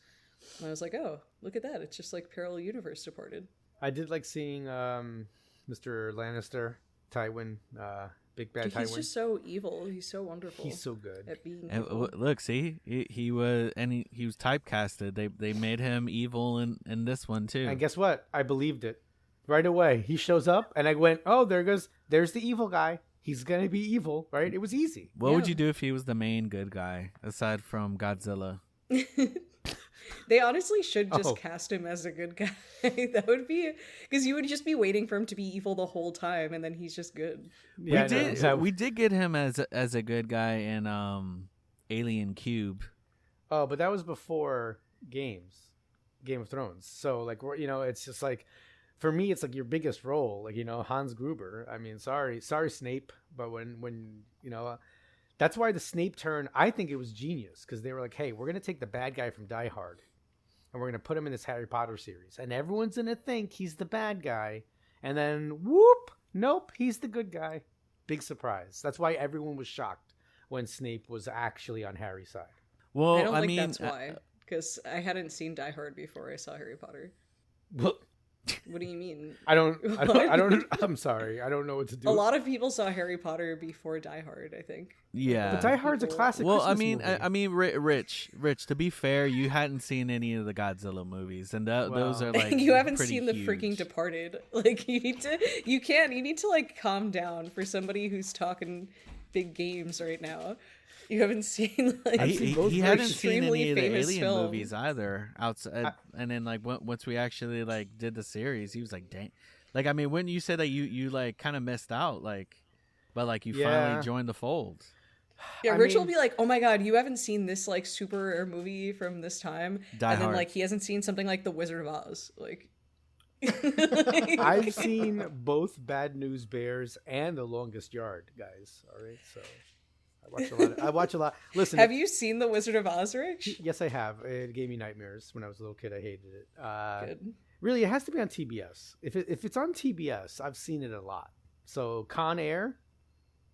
And I was like, oh, look at that. It's just like parallel universe Departed. I did like seeing Mr. Lannister, Tywin, Big Bad Tywin. He's just so evil. He's so wonderful. He's so good at being evil. Look, see, he was typecasted. They made him evil in this one too. And guess what? I believed it right away. He shows up, and I went, "Oh, there's the evil guy. He's gonna be evil, right? It was easy. What would you do if he was the main good guy aside from Godzilla? They honestly should just cast him as a good guy. That would be, because you would just be waiting for him to be evil the whole time, and then he's just good. Yeah, we did get him as a good guy in Alien Cube. Oh, but that was before Game of Thrones. So like, it's just like, for me, it's like your biggest role, like, Hans Gruber. I mean, sorry, Snape, but when that's why the Snape turn, I think it was genius, because they were like, hey, we're gonna take the bad guy from Die Hard, and we're gonna put him in this Harry Potter series, and everyone's gonna think he's the bad guy, and then whoop, nope, he's the good guy. Big surprise. That's why everyone was shocked when Snape was actually on Harry's side. Well, I don't think that's why, because I hadn't seen Die Hard before I saw Harry Potter. Well, what do you mean? I don't. I'm sorry. I don't know what to do. A lot of people saw Harry Potter before Die Hard, I think. Yeah, but Die Hard's a classic. Well, Christmas movie. Rich. To be fair, you hadn't seen any of the Godzilla movies, and those are like you haven't pretty seen the huge. freaking Departed. Like you need to like calm down for somebody who's talking big games right now. You haven't seen like he hadn't seen any of the Alien films. movies either outside, and then like once we actually like did the series, he was like, "Dang!" Like, I mean, when you said that you like kind of missed out, like, but like you finally joined the fold. Yeah, Rich will be like, "Oh my god, you haven't seen this like super rare movie from this time," and then like he hasn't seen something like The Wizard of Oz, like. I've seen both Bad News Bears and The Longest Yard, guys. All right, so. I watch a lot. Listen, have you seen The Wizard of Oz, Rich? Yes, I have. It gave me nightmares when I was a little kid. I hated it. Good. Really, it has to be on TBS. If it's on TBS, I've seen it a lot. So Con Air,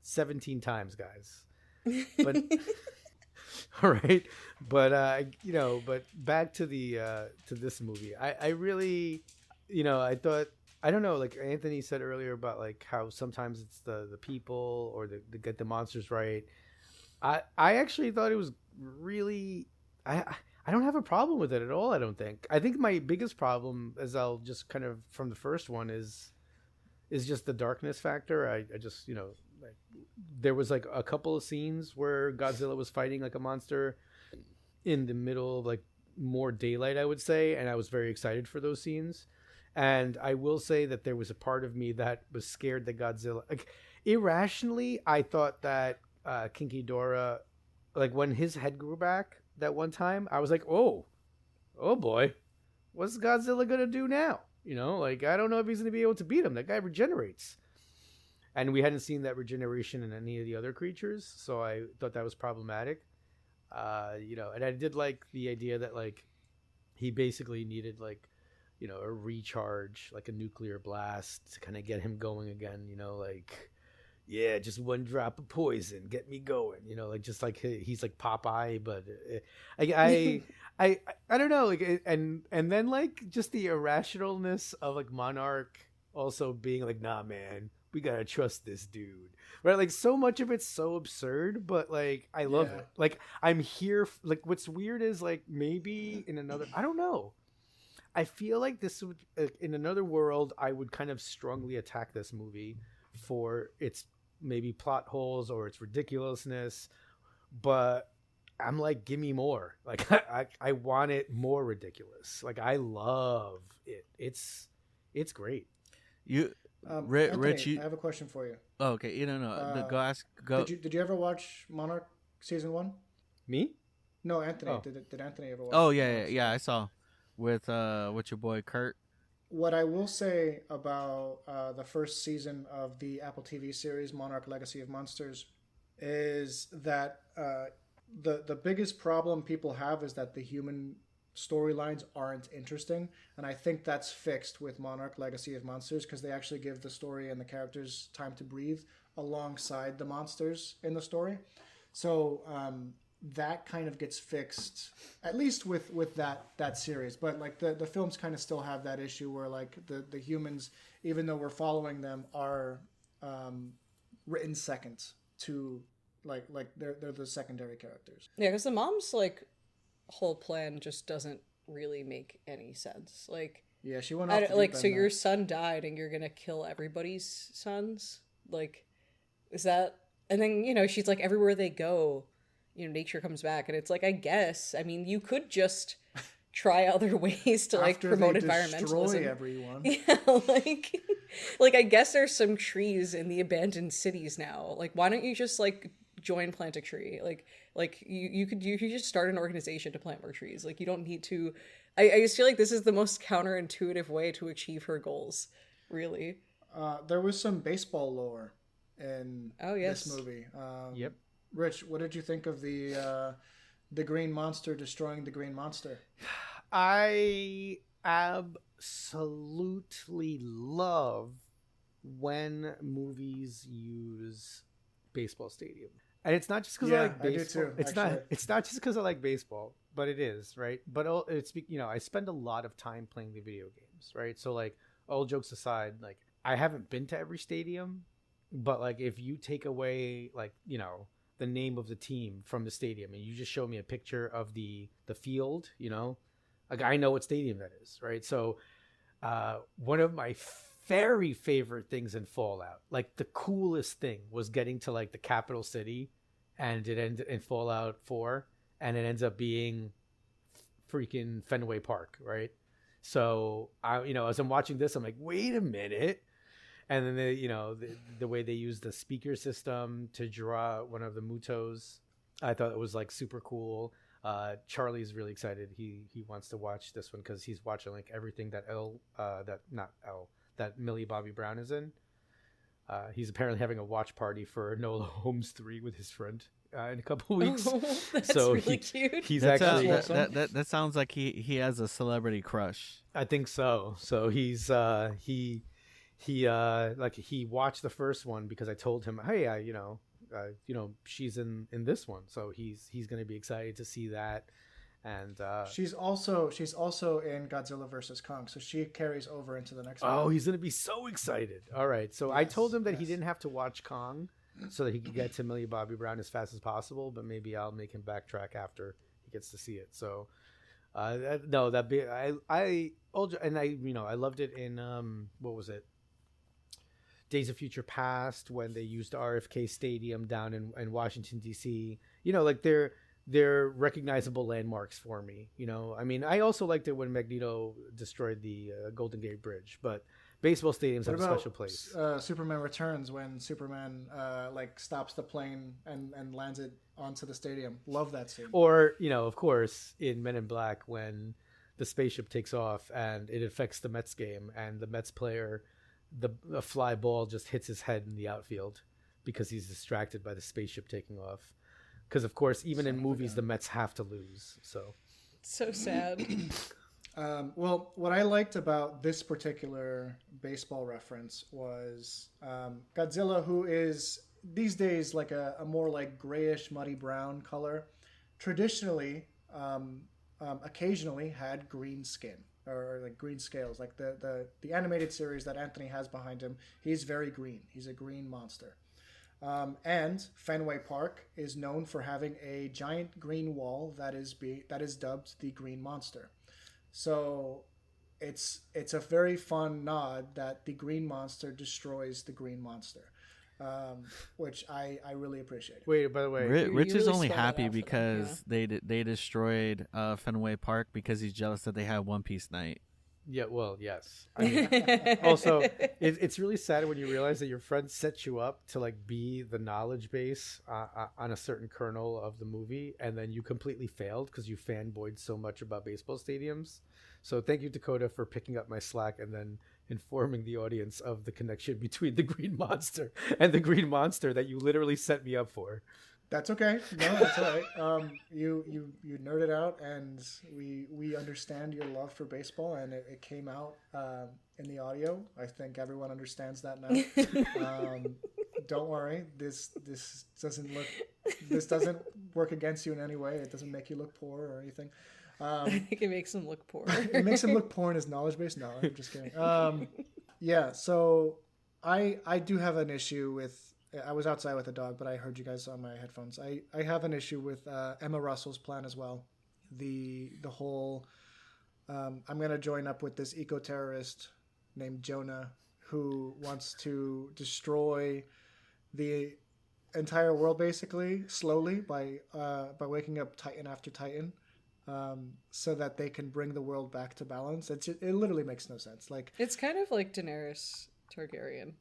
17 times, guys. But all right, but but back to the to this movie. I really, I thought. I don't know, like Anthony said earlier about like how sometimes it's the people or the get the monsters right. I actually thought it was really I don't have a problem with it at all. I don't think. I think my biggest problem, as I'll just kind of from the first one, is just the darkness factor. I just like there was like a couple of scenes where Godzilla was fighting like a monster in the middle of like more daylight, I would say, and I was very excited for those scenes. And I will say that there was a part of me that was scared that Godzilla, like irrationally, I thought that King Ghidorah, like when his head grew back that one time, I was like, oh boy, what's Godzilla gonna do now? Like I don't know if he's gonna be able to beat him. That guy regenerates, and we hadn't seen that regeneration in any of the other creatures, so I thought that was problematic. And I did like the idea that like he basically needed like. A recharge, like a nuclear blast to kind of get him going again, like, yeah, just one drop of poison, get me going, like just like he's like Popeye, but I don't know, like, and then like just the irrationalness of like Monarch also being like, nah, man, we gotta trust this dude, right? Like so much of it's so absurd, but like I love it. Like I'm here. Like what's weird is like maybe in another, I don't know. I feel like this would, in another world, I would kind of strongly attack this movie for its maybe plot holes or its ridiculousness, but I'm like, give me more. Like I want it more ridiculous. Like I love it. It's great. You, Anthony, Rich, I have a question for you. Oh, okay, no. Go. Did you ever watch Monarch season 1? Me? No, Anthony. Oh. Did Anthony ever watch? Oh yeah, I saw. With your boy Kurt. What I will say about the first season of the Apple TV series Monarch: Legacy of Monsters is that the biggest problem people have is that the human storylines aren't interesting, and I think that's fixed with Monarch: Legacy of Monsters because they actually give the story and the characters time to breathe alongside the monsters in the story. So that kind of gets fixed, at least with that series. But like the films kind of still have that issue where like the humans, even though we're following them, are written second to like they're the secondary characters. Yeah, because the mom's like whole plan just doesn't really make any sense. Like yeah, she went off like so your son died and you're gonna kill everybody's sons. Like Is that, and then, you know, she's like, everywhere they go, you know, nature comes back. And it's like, I guess, I mean, you could just try other ways to like After promote they destroy environmentalism. everyone. Yeah, like I guess there's some trees in the abandoned cities now. Like, why don't you just like join plant a tree? Like you could just start an organization to plant more trees. Like, you don't need to. I just feel like this is the most counterintuitive way to achieve her goals. Really. There was some baseball lore in yes. this movie. Yep. Rich, what did you think of the green monster destroying the green monster? I absolutely love when movies use baseball stadium. And it's not just because I like baseball. I do too, It's not just because I like baseball, but it is, right? But it's, you know, I spend a lot of time playing the video games, right? So like, all jokes aside, like, I haven't been to every stadium, but like, if you take away, like, you know, the name of the team from the stadium and you just show me a picture of the field, you know, like, I know what stadium that is, right? So one of my very favorite things in Fallout, like the coolest thing, was getting to like the capital city, and it ended in Fallout 4, and it ends up being freaking Fenway Park, right? So I, you know, as I'm watching this, I'm like, wait a minute. And then they, you know, the way they use the speaker system to draw one of the Mutos, I thought it was like super cool. Charlie's really excited. He wants to watch this one because he's watching like everything that that Millie Bobby Brown is in. He's apparently having a watch party for Enola Holmes 3 with his friend in a couple weeks. Oh, that's so really cute. He's That's actually that sounds like he has a celebrity crush. I think so. So he's he like, he watched the first one because I told him, hey, you know, she's in this one, so he's going to be excited to see that. And she's also in Godzilla versus Kong, so she carries over into the next one. Oh, he's going to be so excited. All right. So I told him that he didn't have to watch Kong so that he could get to Millie Bobby Brown as fast as possible, but maybe I'll make him backtrack after he gets to see it. So I loved it in what was it? Days of Future Past, when they used RFK Stadium down in Washington D.C. You know, like, they're recognizable landmarks for me. You know, I mean, I also liked it when Magneto destroyed the Golden Gate Bridge, but baseball stadiums have a special place. Superman Returns, when Superman like stops the plane and lands it onto the stadium. Love that scene. Or, you know, of course, in Men in Black, when the spaceship takes off and it affects the Mets game, and the Mets player, a fly ball just hits his head in the outfield because he's distracted by the spaceship taking off. Because, of course, even in movies, the Mets have to lose. So sad. Well, what I liked about this particular baseball reference was Godzilla, who is these days like a more like grayish, muddy brown color, traditionally, occasionally had green skin or like green scales. Like the animated series that Anthony has behind him, he's very green. He's a green monster. And Fenway Park is known for having a giant green wall that is dubbed the Green Monster. So it's a very fun nod that the Green Monster destroys the Green Monster, which I really appreciate. Wait, by the way, Rich is really only spelled that happy out for them, because they destroyed Fenway Park because he's jealous that they have One Piece night. Yeah, well, yes. I mean, also, it's really sad when you realize that your friend set you up to like be the knowledge base on a certain kernel of the movie, and then you completely failed because you fanboyed so much about baseball stadiums. So thank you, Dakota, for picking up my slack and then informing the audience of the connection between the Green Monster and the Green Monster that you literally set me up for. That's okay. No, that's all right. You nerded out, and we understand your love for baseball, and it came out in the audio. I think everyone understands that now. Don't worry. This doesn't work against you in any way. It doesn't make you look poor or anything. I think it makes him look poor. It makes him look poor in his knowledge base. No, I'm just kidding. Yeah. So I do have an issue with. I was outside with a dog, but I heard you guys on my headphones. I have an issue with Emma Russell's plan as well. The whole I'm going to join up with this eco-terrorist named Jonah who wants to destroy the entire world basically slowly by waking up Titan after Titan, so that they can bring the world back to balance. It literally makes no sense. Like It's kind of like Daenerys Targaryen.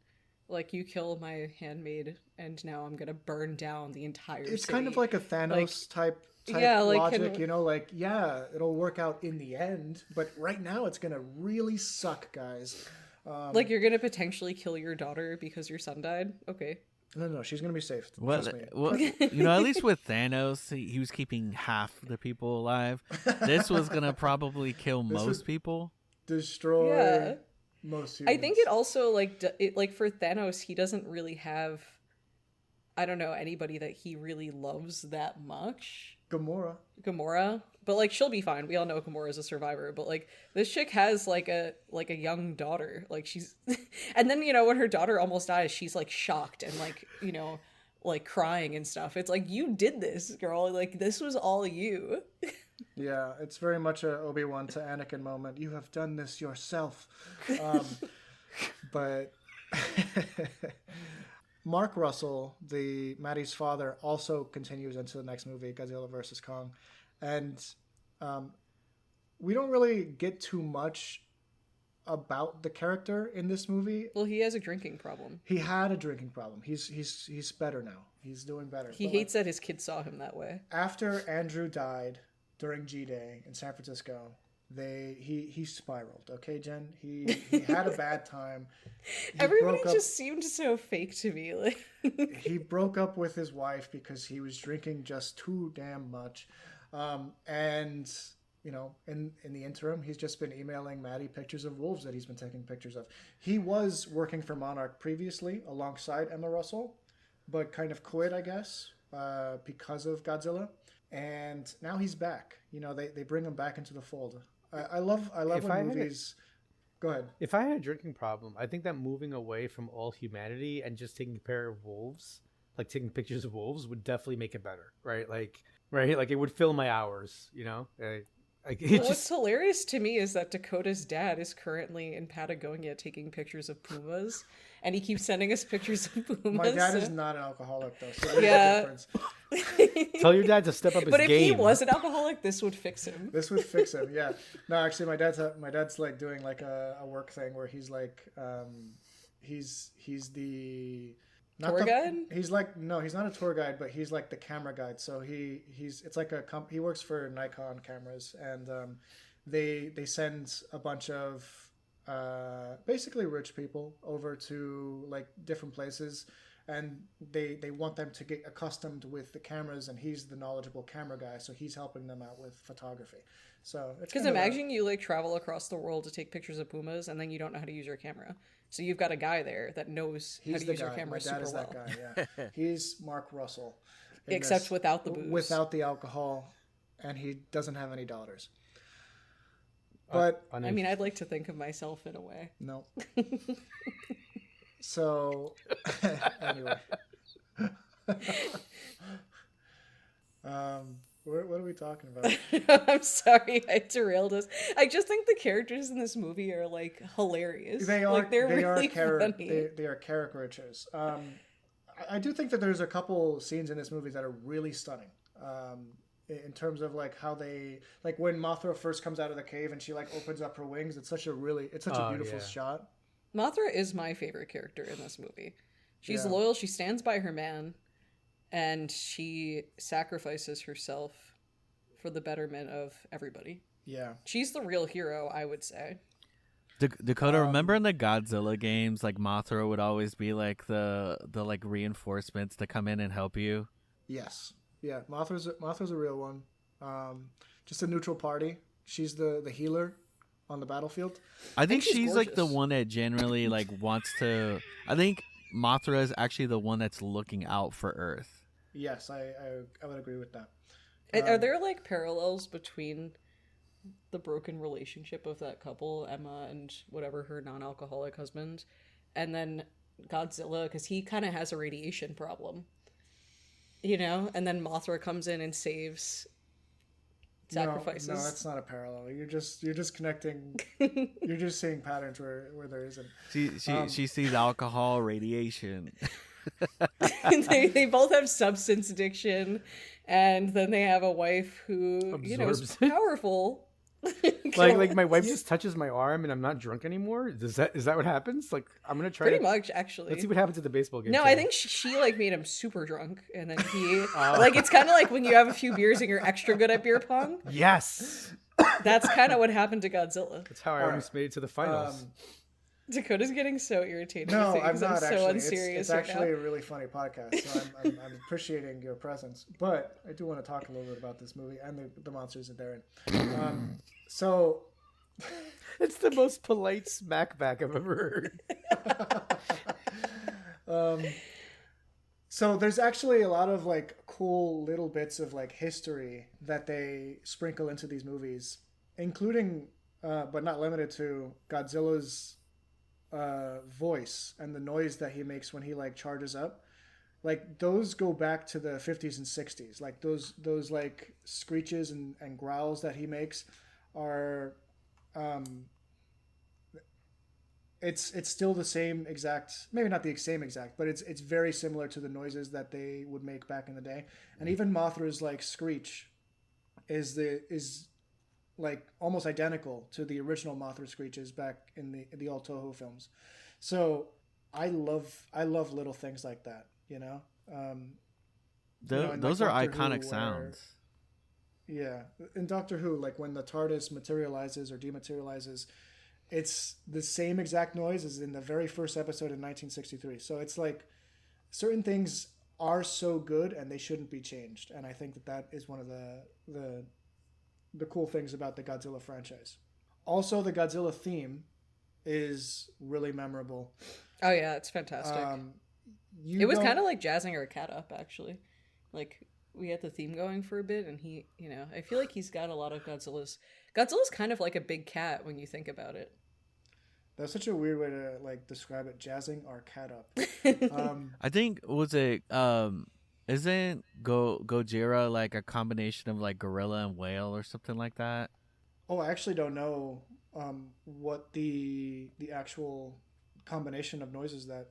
Like, you kill my handmaid, and now I'm gonna burn down the entire it's city. kind of like a Thanos type yeah, like, logic, you know, like, yeah, it'll work out in the end, but right now it's gonna really suck, guys. Like, you're gonna potentially kill your daughter because your son died? Okay. No, she's gonna be safe. Well, Trust me. well, you know, at least with Thanos, he was keeping half the people alive. This was gonna probably kill most people. Destroy Yeah. most humans. I think it also, like for Thanos, he doesn't really have, I don't know, anybody that he really loves that much. Gamora. But, like, she'll be fine. We all know Gamora's a survivor. But, like, this chick has, like a young daughter. Like, she's... And then, you know, when her daughter almost dies, she's, like, shocked and, like, you know, like, crying and stuff. It's like, you did this, girl. Like, this was all you. Yeah, it's very much a Obi-Wan to Anakin moment. You have done this yourself. But Mark Russell, the Maddie's father, also continues into the next movie, Godzilla vs. Kong. And we don't really get too much about the character in this movie. Well, he has a drinking problem. He had a drinking problem. He's better now. He's doing better. He hates that his kids saw him that way. After Andrew died during G-Day in San Francisco, he spiraled. Okay, Jen, he had a bad time. Everybody just seemed so fake to me. Like he broke up with his wife because he was drinking just too damn much. And you know, in the interim, he's just been emailing Maddie pictures of wolves that he's been taking pictures of. He was working for Monarch previously alongside Emma Russell, but kind of quit, I guess, because of Godzilla. And now he's back. You know, they bring him back into the fold. I love when movies... Go ahead. If I had a drinking problem, I think that moving away from all humanity and just taking a pair of wolves, like taking pictures of wolves, would definitely make it better, right? Like it would fill my hours, you know? What's hilarious to me is that Dakota's dad is currently in Patagonia taking pictures of pumas, and he keeps sending us pictures of pumas. My dad is not an alcoholic, though, so there's yeah. a difference. Tell your dad to step up his game. But if he was an alcoholic, this would fix him. This would fix him, yeah. No, actually, my dad's like doing like a work thing where he's like, he's the... Tour guide? He's like, no, he's not a tour guide, but he's like the camera guide. So it's like he works for Nikon cameras, and they send a bunch of basically rich people over to like different places, and they want them to get accustomed with the cameras, and he's the knowledgeable camera guy, so he's helping them out with photography. So because imagine you like travel across the world to take pictures of pumas, and then you don't know how to use your camera. So you've got a guy there that knows how to use your camera super well. My dad is that guy, yeah. He's Mark Russell. Except without the booze. Without the alcohol, and he doesn't have any daughters. But I mean, I'd like to think of myself in a way. No. So, anyway. What are we talking about? I'm sorry, I derailed us. I just think the characters in this movie are like hilarious. They are. Like, they're really funny. They are caricatures. I do think that there's a couple scenes in this movie that are really stunning. In terms of like how they, like when Mothra first comes out of the cave and she like opens up her wings. It's such a beautiful shot. Mothra is my favorite character in this movie. She's loyal. She stands by her man. And she sacrifices herself for the betterment of everybody. Yeah. She's the real hero, I would say. Dakota, remember in the Godzilla games, like Mothra would always be like the like reinforcements to come in and help you? Yes. Yeah, Mothra's a real one. Just a neutral party. She's the healer on the battlefield. I think she's like the one that generally like wants to... I think Mothra is actually the one that's looking out for Earth. Yes, I would agree with that. Are there like parallels between the broken relationship of that couple, Emma and whatever her non-alcoholic husband, and then Godzilla, because he kind of has a radiation problem, you know? And then Mothra comes in and sacrifices. No, that's not a parallel. You're just connecting. You're just seeing patterns where there isn't. She sees alcohol, radiation. They both have substance addiction, and then they have a wife who is Absorbs it. powerful. Like my wife just touches my arm and I'm not drunk anymore. Is that what happens? Like I'm gonna try. Pretty much, actually. Let's see what happens at the baseball game. No, today. I think she like made him super drunk, and then he like it's kind of like when you have a few beers and you're extra good at beer pong. Yes, That's kind of what happened to Godzilla. that's how I almost made it to the finals. Dakota's getting so irritated. No, with I'm things. not so actually. unserious It's right actually now. a really funny podcast, so I'm appreciating your presence. But I do want to talk a little bit about this movie and the monsters that they're in. So It's the most polite smackback I've ever heard. So there's actually a lot of like cool little bits of like history that they sprinkle into these movies, including, but not limited to, Godzilla's voice and the noise that he makes when he like charges up. Like those go back to the 50s and 60s. Like those like screeches and growls that he makes are, it's still the same exact, maybe not the same exact, but it's very similar to the noises that they would make back in the day. And even Mothra's like screech is like almost identical to the original Mothra screeches back in the old Toho films. So I love little things like that, you know. Those are Doctor iconic Who, sounds. Yeah, in Doctor Who, like when the TARDIS materializes or dematerializes, it's the same exact noise as in the very first episode in 1963. So it's like certain things are so good and they shouldn't be changed. And I think that is one of the cool things about the Godzilla franchise. Also, the Godzilla theme is really memorable. Oh yeah, it's fantastic. It was kind of like jazzing our cat up, actually. Like we had the theme going for a bit, and he, I feel like he's got a lot of Godzilla's kind of like a big cat when you think about it. That's such a weird way to like describe it. Jazzing our cat up. I think isn't Gojira like a combination of like gorilla and whale or something like that? Oh, I actually don't know what the actual combination of noises that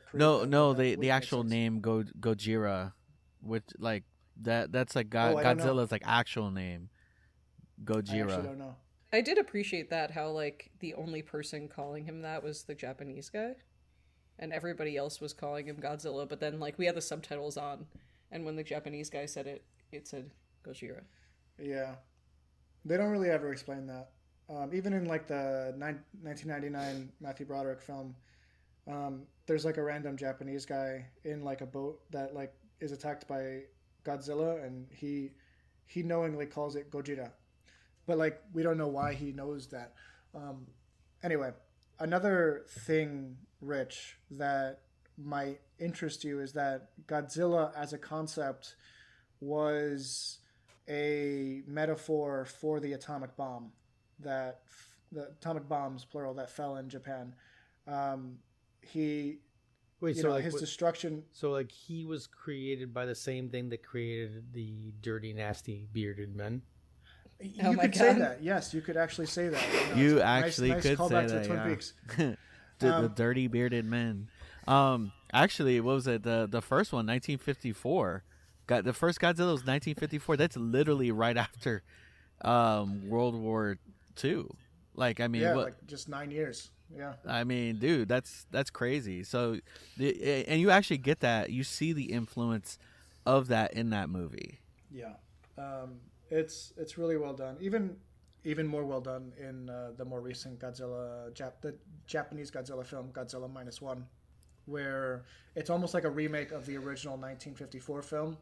create the actual name Gojira, which like that's like Godzilla's like actual name, Gojira. I actually don't know. I did appreciate that, how like the only person calling him that was the Japanese guy, and everybody else was calling him Godzilla. But then like we had the subtitles on, and when the Japanese guy said it, it said Gojira. Yeah, they don't really ever explain that. Even in like the 1999 Matthew Broderick film, there's like a random Japanese guy in like a boat that like is attacked by Godzilla, and he knowingly calls it Gojira. But like we don't know why he knows that. Anyway, another thing, Rich, that might interest you is that Godzilla as a concept was a metaphor for the atomic bomb, the atomic bombs plural that fell in Japan. His destruction. So like he was created by the same thing that created the dirty, nasty, bearded men. You could say that. Yes, you could actually say that. You actually nice could say callback to that. Twin Yeah. Peaks. The dirty bearded men. Actually, what was it? The first one, 1954. The first Godzilla was 1954. That's literally right after World War II. Like, I mean, like just 9 years. Yeah. I mean, dude, that's crazy. So, and you actually get that. You see the influence of that in that movie. Yeah. It's really well done. Even more well done in the more recent Godzilla, the Japanese Godzilla film, Godzilla -1, where it's almost like a remake of the original 1954 film,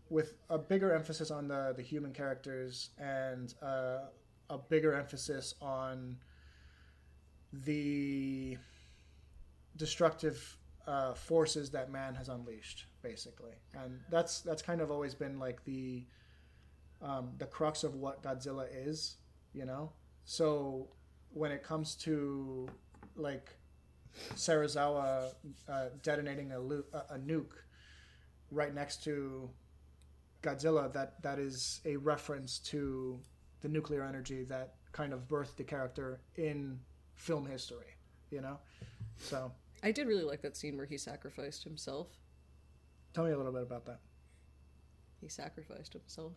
with a bigger emphasis on the human characters and a bigger emphasis on the destructive forces that man has unleashed, basically. And that's kind of always been like the crux of what Godzilla is, you know? So when it comes to like Sarazawa detonating a nuke right next to Godzilla, that is a reference to the nuclear energy that kind of birthed the character in film history, you know? So I did really like that scene where he sacrificed himself. Tell me a little bit about that. He sacrificed himself.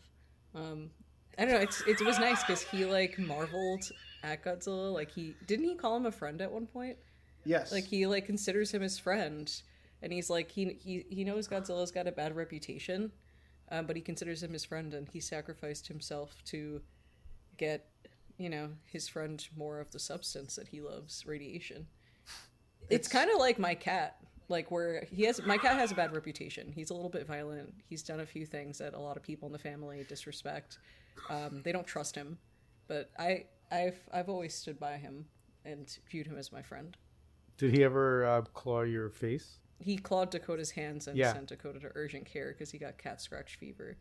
I don't know. It was nice because he like marveled at Godzilla. Like didn't he call him a friend at one point? Yes. Like he like considers him his friend, and he's like he knows Godzilla's got a bad reputation, but he considers him his friend, and he sacrificed himself to get his friend more of the substance that he loves, radiation. It's kind of like my cat. Like where my cat has a bad reputation. He's a little bit violent. He's done a few things that a lot of people in the family disrespect. They don't trust him, but I've always stood by him and viewed him as my friend. Did he ever claw your face? He clawed Dakota's hands and sent Dakota to urgent care because he got cat scratch fever.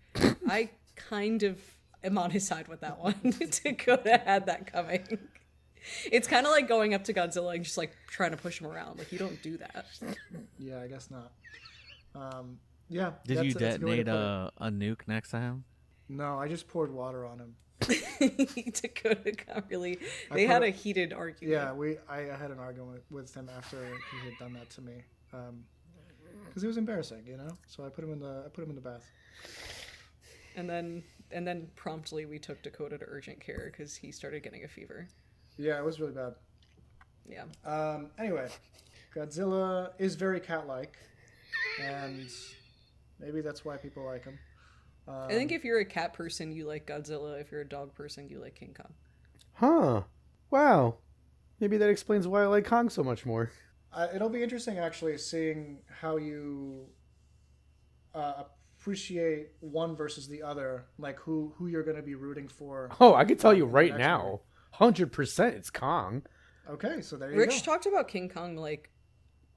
I kind of am on his side with that one. Dakota had that coming. It's kind of like going up to Godzilla and just like trying to push him around. Like you don't do that. Yeah, I guess not. Yeah. Did you detonate a nuke next to him? No, I just poured water on him. Dakota got really. They had a heated argument. Yeah, I had an argument with him after he had done that to me, because it was embarrassing, So I put him in the bath. And then promptly we took Dakota to urgent care because he started getting a fever. Yeah, it was really bad. Yeah. Anyway, Godzilla is very cat-like, and maybe that's why people like him. I think if you're a cat person, you like Godzilla. If you're a dog person, you like King Kong. Huh. Wow. Maybe that explains why I like Kong so much more. It'll be interesting, actually, seeing how you appreciate one versus the other, like who you're going to be rooting for. Oh, I can tell you right now, 100% it's Kong. Okay, so there you Rich go. talked about King Kong like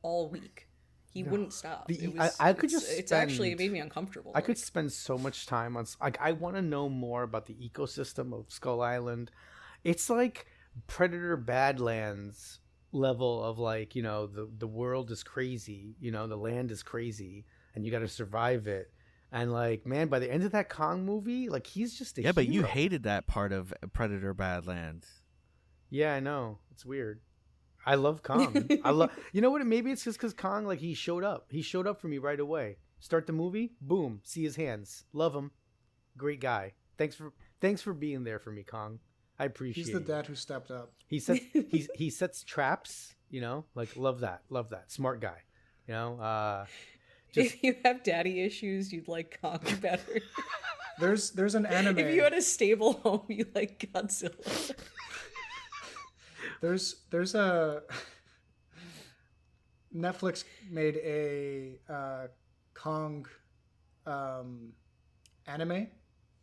all week. He wouldn't stop. It actually made me uncomfortable. I could spend so much time on. Like, I want to know more about the ecosystem of Skull Island. It's like Predator Badlands level of like, the world is crazy. The land is crazy, and you got to survive it. And like, man, by the end of that Kong movie, like he's just a hero. But you hated that part of Predator Badlands. Yeah, I know. It's weird. I love Kong. I love. You know what? Maybe it's just because Kong, like, he showed up. He showed up for me right away. Start the movie, boom, see his hands, love him, great guy. Thanks for being there for me, Kong. I appreciate. He's the dad who stepped up. He sets traps. Like love that, smart guy. If you have daddy issues, you'd like Kong better. There's an anime. If you had a stable home, you like Godzilla. There's a Netflix made a Kong anime.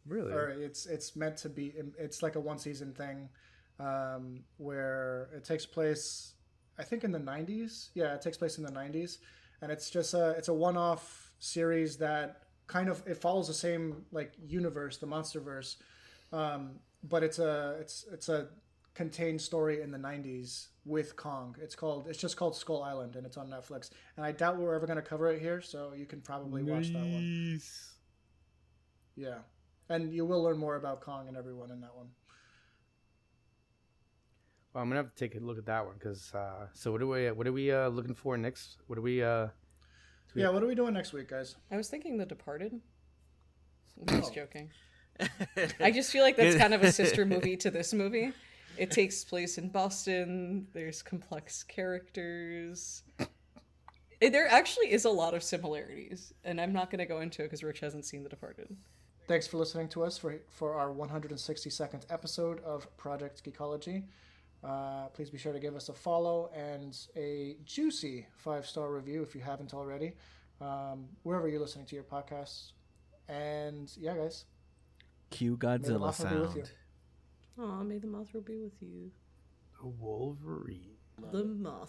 Really? Or it's meant to be. It's like a one season thing, where it takes place, I think, in the 90s. Yeah, it takes place in the 90s, and it's just it's a one off series that kind of it follows the same like universe, the MonsterVerse, but it's a contained story in the 90s with Kong. It's just called Skull Island, and it's on Netflix. And I doubt we're ever going to cover it here, so you can probably watch that one. Yeah, and you will learn more about Kong and everyone in that one. Well, I'm gonna have to take a look at that one because. So what are we looking for next? What are we? What are we doing next week, guys? I was thinking The Departed. I'm just joking. I just feel like that's kind of a sister movie to this movie. It takes place in Boston. There's complex characters. There actually is a lot of similarities, and I'm not going to go into it because Rich hasn't seen The Departed. Thanks for listening to us for our 162nd episode of Project Geekology. Please be sure to give us a follow and a juicy 5-star review if you haven't already, wherever you're listening to your podcasts. And yeah, guys. Cue Godzilla sound. Aw, may the Mothra be with you. The Wolverine. The Mothra.